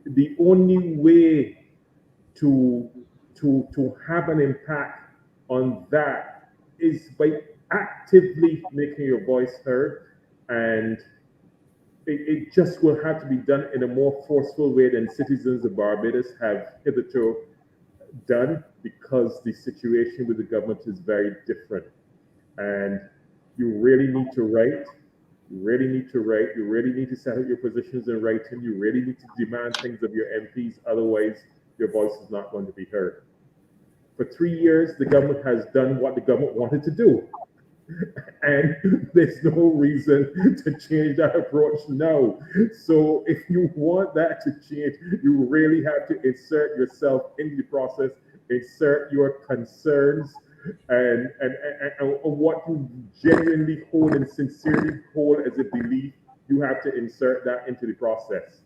the only way to have an impact on that is by actively making your voice heard, and it just will have to be done in a more forceful way than citizens of Barbados have hitherto done, because the situation with the government is very different. And you really need to write, You really need to write. You really need to set up your positions in writing. You really need to demand things of your MPs. Otherwise, your voice is not going to be heard. For 3 years, the government has done what the government wanted to do. And there's no reason to change that approach now. So if you want that to change, you really have to insert yourself in the process, insert your concerns and what you genuinely hold and sincerely hold as a belief. You have to insert that into the process.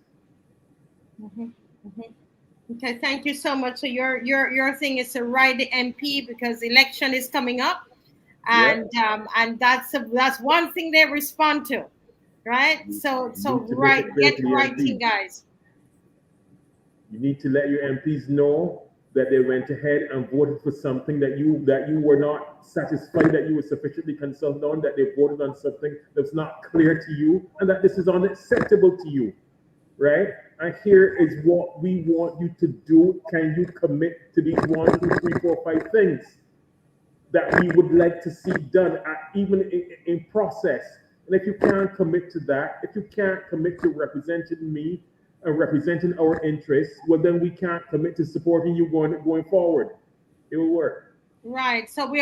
Okay, thank you so much. So your thing is to write the MP because the election is coming up. And that's one thing they respond to, right? So get writing, guys. You need to let your MPs know that they went ahead and voted for something that you were not satisfied, that you were sufficiently consulted on, that they voted on something that's not clear to you, and that this is unacceptable to you, right? And here is what we want you to do. Can you commit to these 1, 2, 3, 4, 5 things that we would like to see done, even in process? And if you can't commit to that, if you can't commit to representing me and representing our interests, well, then we can't commit to supporting you going forward. It will work. Right. So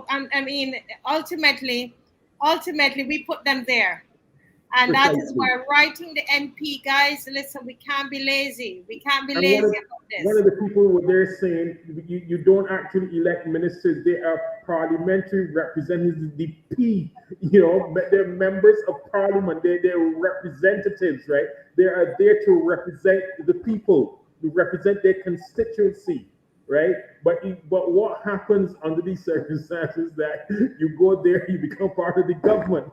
I mean, ultimately, we put them there. And that is why writing the MP, guys, listen, we can't be lazy. We can't be lazy about this. One of the people were there saying you don't actually elect ministers. They are parliamentary representatives, the P, they're members of parliament. They're representatives, right? They are there to represent the people, to represent their constituency, right? But what happens under these circumstances that you go there, you become part of the government,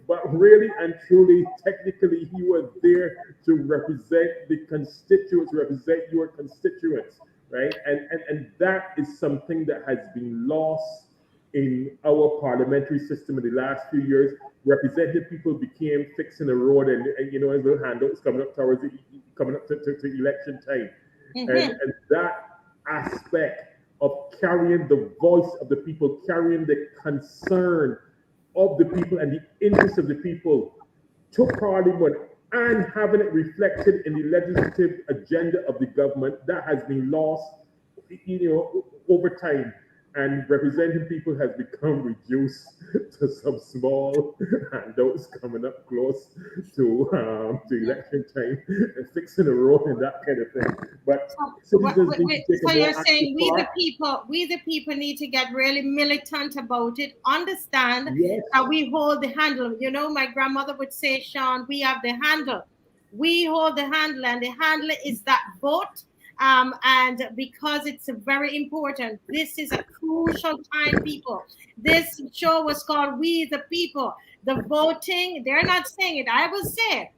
but really and truly, technically, you are there to represent the constituents, represent your constituents, right? And that is something that has been lost in our parliamentary system in the last few years. Representative people became fixing a road and as little handouts coming up towards coming up to election time, and that aspect of carrying the voice of the people, carrying the concern of the people and the interests of the people to Parliament and having it reflected in the legislative agenda of the government, that has been lost, over time. And representing people has become reduced to some small handouts coming up close to election time and fixing a road and that kind of thing. But so you're saying we the people need to get really militant about it, understand that we hold the handle. My grandmother would say, Sean, we have the handle. We hold the handle, and the handle is that vote. And because it's very important, this is a crucial time, people. This show was called We the People. The voting, they're not saying it. I will say it.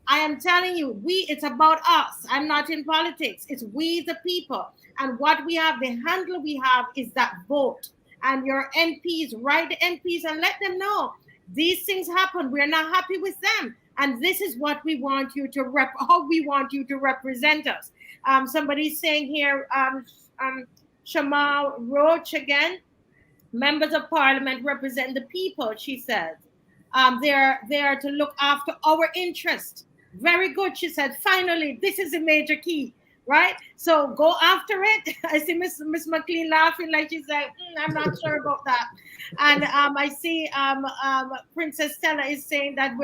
I am telling you, it's about us. I'm not in politics. It's we the people. And what we have, the handle we have is that vote. And your MPs, write the MPs and let them know these things happen. We're not happy with them. And this is what we want you to how we want you to represent us. Somebody's saying here, Shamal Roach again, members of parliament represent the people, she said. They are to look after our interest. Very good, she said. Finally, this is a major key, right? So go after it. I see Miss McClean laughing like she's like, I'm not sure about that. And I see Princess Stella is saying that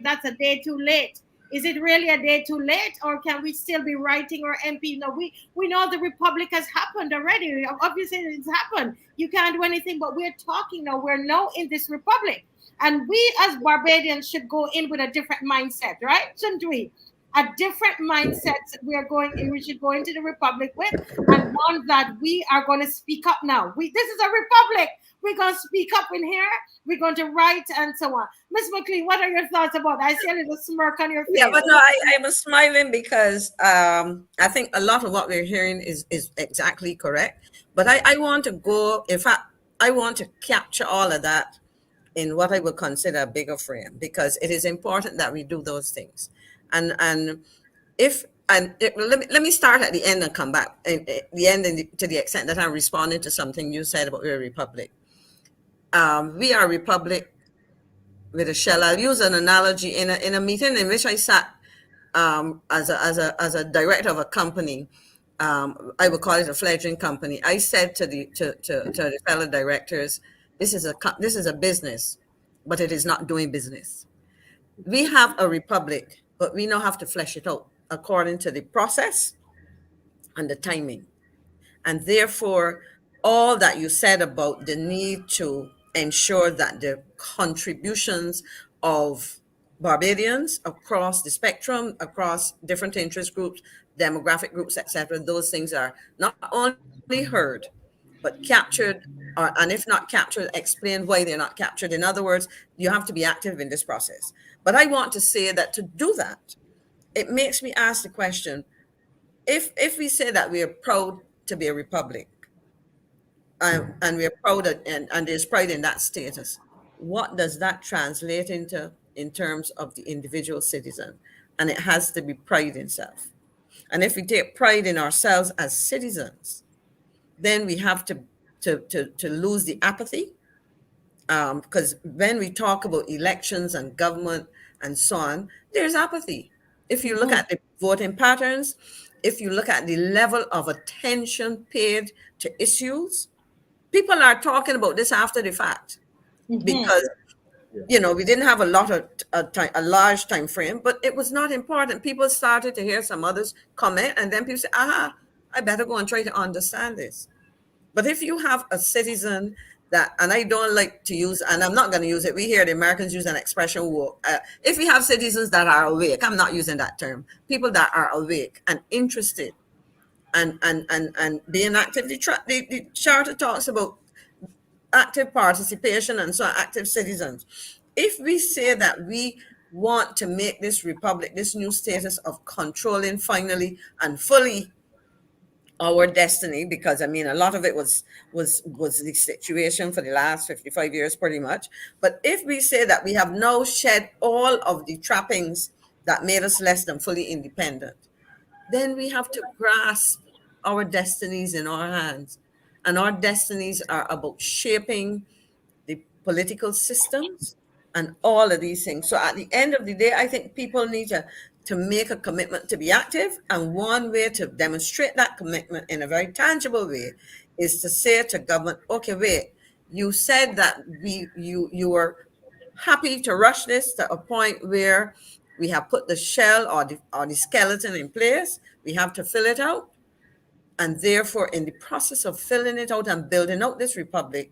that's a day too late. Is it really a day too late, or can we still be writing our MP? No, we know the Republic has happened already. Obviously, it's happened. You can't do anything, but we're talking now. We're now in this Republic. And we as Barbadians should go in with a different mindset, right? Shouldn't we? A different mindset we should go into the Republic with, and one that we are going to speak up now. This is a Republic. We're going to speak up in here. We're going to write and so on. Ms. McClean, what are your thoughts about that? I see a little smirk on your face. Yeah, but no, I was smiling because I think a lot of what we're hearing is exactly correct. But I want to go, in fact, I want to capture all of that in what I would consider a bigger frame, because it is important that we do those things. And let me start at the end and come back at the end to the extent that I'm responding to something you said about your Republic. We are a Republic with a shell. I'll use an analogy in a meeting in which I sat as a director of a company. I would call it a fledgling company. I said to the fellow directors, this is a business, but it is not doing business. We have a republic, but we now have to flesh it out according to the process and the timing. And therefore, all that you said about the need to ensure that the contributions of Barbadians across the spectrum, across different interest groups, demographic groups, etc., those things are not only heard, but captured, and if not captured, explain why they're not captured. In other words, you have to be active in this process. But I want to say that to do that, it makes me ask the question, if we say that we are proud to be a republic, and we're proud and there's pride in that status, what does that translate into in terms of the individual citizen? And it has to be pride in self. And if we take pride in ourselves as citizens, then we have to lose the apathy, because when we talk about elections and government and so on, there's apathy. If you look at the voting patterns, if you look at the level of attention paid to issues, people are talking about this after the fact, because we didn't have a large time frame, but it was not important. People started to hear some others comment, and then people say, aha, I better go and try to understand this. But if you have a citizen that, and I don't like to use, and I'm not going to use it, we hear the Americans use an expression, if we have citizens that are awake, I'm not using that term, people that are awake and interested and being active. The charter talks about active participation and so active citizens. If we say that we want to make this republic, this new status of controlling finally and fully our destiny, because I mean a lot of it was the situation for the last 55 years pretty much, but if we say that we have now shed all of the trappings that made us less than fully independent, then we have to grasp our destinies in our hands. And our destinies are about shaping the political systems and all of these things. So at the end of the day, I think people need to make a commitment to be active. And one way to demonstrate that commitment in a very tangible way is to say to government, okay, wait, you said that you were happy to rush this to a point where we have put the shell or the skeleton in place. We have to fill it out. And therefore, in the process of filling it out and building out this republic,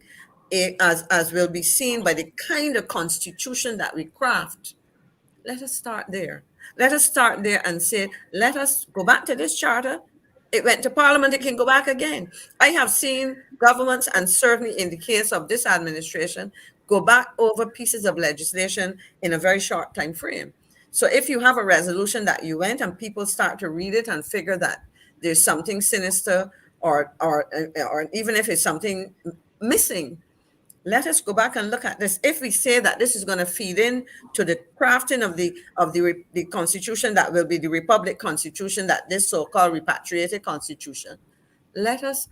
as will be seen by the kind of constitution that we craft, let us start there. Let us start there and say, let us go back to this charter. It went to Parliament, it can go back again. I have seen governments, and certainly in the case of this administration, go back over pieces of legislation in a very short time frame. So if you have a resolution that you went and people start to read it and figure that there's something sinister or even if it's something missing, let us go back and look at this. If we say that this is going to feed in to the crafting of the constitution that will be the republic constitution, that this so-called repatriated constitution, let us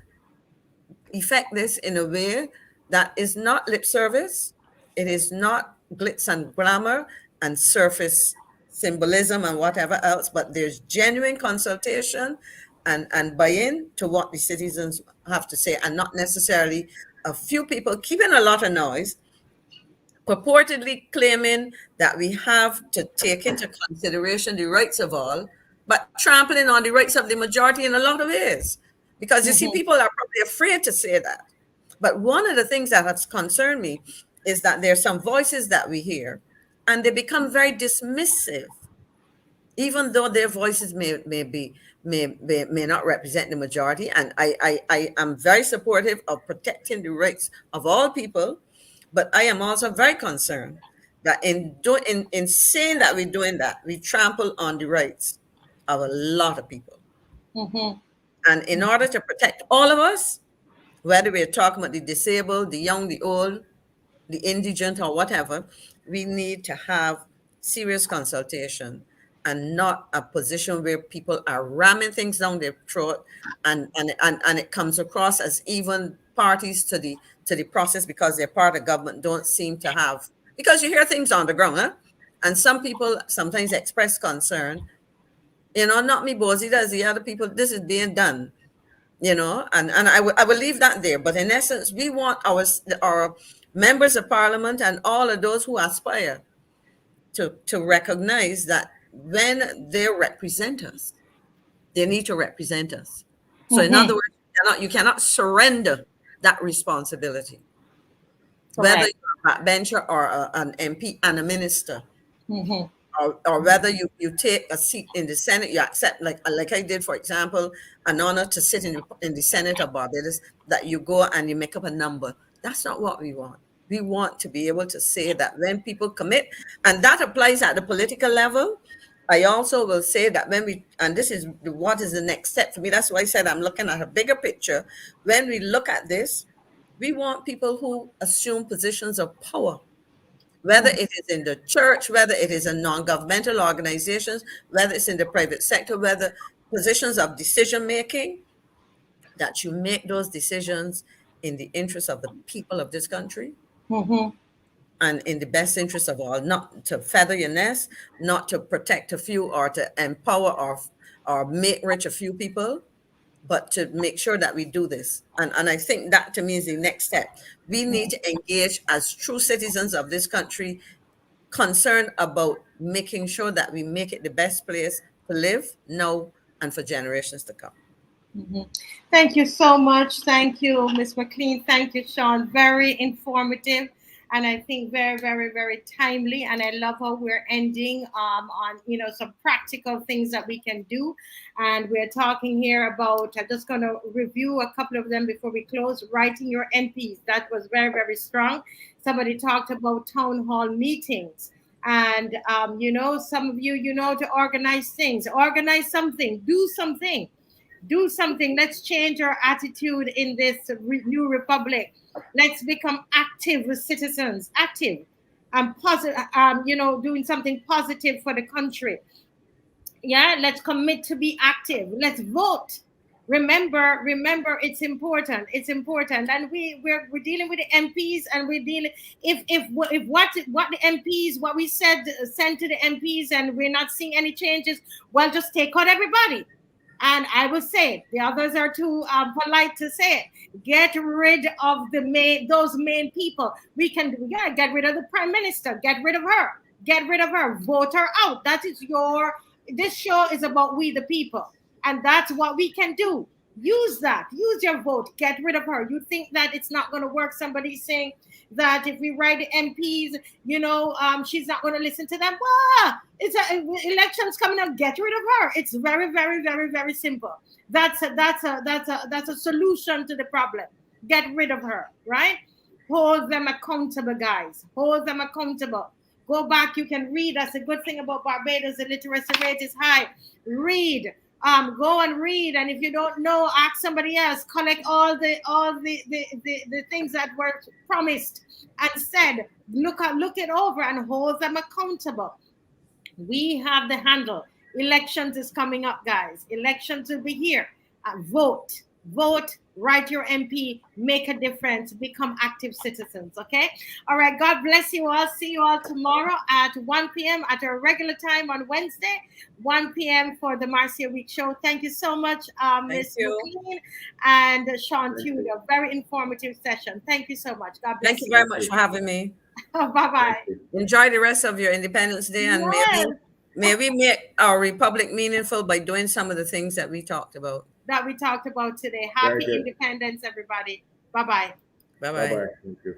effect this in a way that is not lip service. It is not glitz and glamour and surface symbolism and whatever else, but there's genuine consultation and buy-in to what the citizens have to say, and not necessarily a few people keeping a lot of noise, purportedly claiming that we have to take into consideration the rights of all, but trampling on the rights of the majority in a lot of ways. Because you see, people are probably afraid to say that. But one of the things that has concerned me is that there's some voices that we hear, and they become very dismissive, even though their voices may not represent the majority. And I am very supportive of protecting the rights of all people, but I am also very concerned that in saying that we're doing that, we trample on the rights of a lot of people. And in order to protect all of us, whether we're talking about the disabled, the young, the old, the indigent, or whatever, we need to have serious consultation and not a position where people are ramming things down their throat and it comes across as even parties to the process, because they're part of government, don't seem to have because you hear things on the ground, huh? And some people sometimes express concern, not me, Bosie, does the other people, this is being done, and I will leave that there. But in essence, we want our members of parliament and all of those who aspire to recognize that when they represent us, they need to represent us. So in other words, you cannot surrender that responsibility. Whether you're a backbencher or an MP and a minister, or whether you take a seat in the Senate, you accept, like I did, for example, an honor to sit in the Senate of Barbados, that you go and you make up a number. That's not what we want. We want to be able to say that when people commit, and that applies at the political level. I also will say that and this is what is the next step for me. That's why I said I'm looking at a bigger picture. When we look at this, we want people who assume positions of power, whether it is in the church, whether it is in non-governmental organizations, whether it's in the private sector, whether positions of decision-making, that you make those decisions in the interest of the people of this country. And in the best interest of all, not to feather your nest, not to protect a few or to empower or make rich a few people, but to make sure that we do this. And I think that to me is the next step. We need to engage as true citizens of this country, concerned about making sure that we make it the best place to live now and for generations to come. Thank you so much. Thank you, Ms. McClean. Thank you, Sean. Very informative. And I think very, very, very timely. And I love how we're ending on, some practical things that we can do. And we're talking here about, I'm just going to review a couple of them before we close. Writing your MPs. That was very, very strong. Somebody talked about town hall meetings. And, some of you, to organize things. Organize something. Do something. Do something. Let's change our attitude in this new republic. Let's become active with citizens, active and positive, doing something positive for the country. Yeah, let's commit to be active. Let's vote. Remember, it's important. It's important. And we're dealing with the MPs, and we're dealing if what the MPs, what we sent to the MPs, and we're not seeing any changes, well, just take out everybody. And I will say it. The others are too polite to say it. Get rid of those main people. We can get rid of the prime minister. Get rid of her. Get rid of her. Vote her out. That is this show is about we the people. And that's what we can do. Use that. Use your vote. Get rid of her. You think that it's not going to work. Somebody's saying that if we write the MPs, she's not going to listen to them. Well, elections coming up. Get rid of her. It's very, very, very, very simple. That's a solution to the problem. Get rid of her, right? Hold them accountable, guys. Hold them accountable. Go back. You can read. That's a good thing about Barbados. The literacy rate is high. Read. Go and read, and if you don't know, ask somebody else. Collect all the things that were promised and said. Look it over and hold them accountable. We have the handle. Elections is coming up, guys. Elections will be here. Vote. Write your MP. Make a difference. Become active citizens. Okay. All right. God bless you all. See you all tomorrow at 1 p.m. at our regular time on Wednesday, 1 p.m. for the Marcia Week show. Thank you so much, Ms. McClean and Sean Tudor. Very informative session. Thank you so much. God bless you. Thank you very much for having me. Bye-bye. Enjoy the rest of your Independence Day, and may we make our republic meaningful by doing some of the things that we talked about. Today. Happy Independence, everybody. Bye-bye. Bye-bye. Thank you.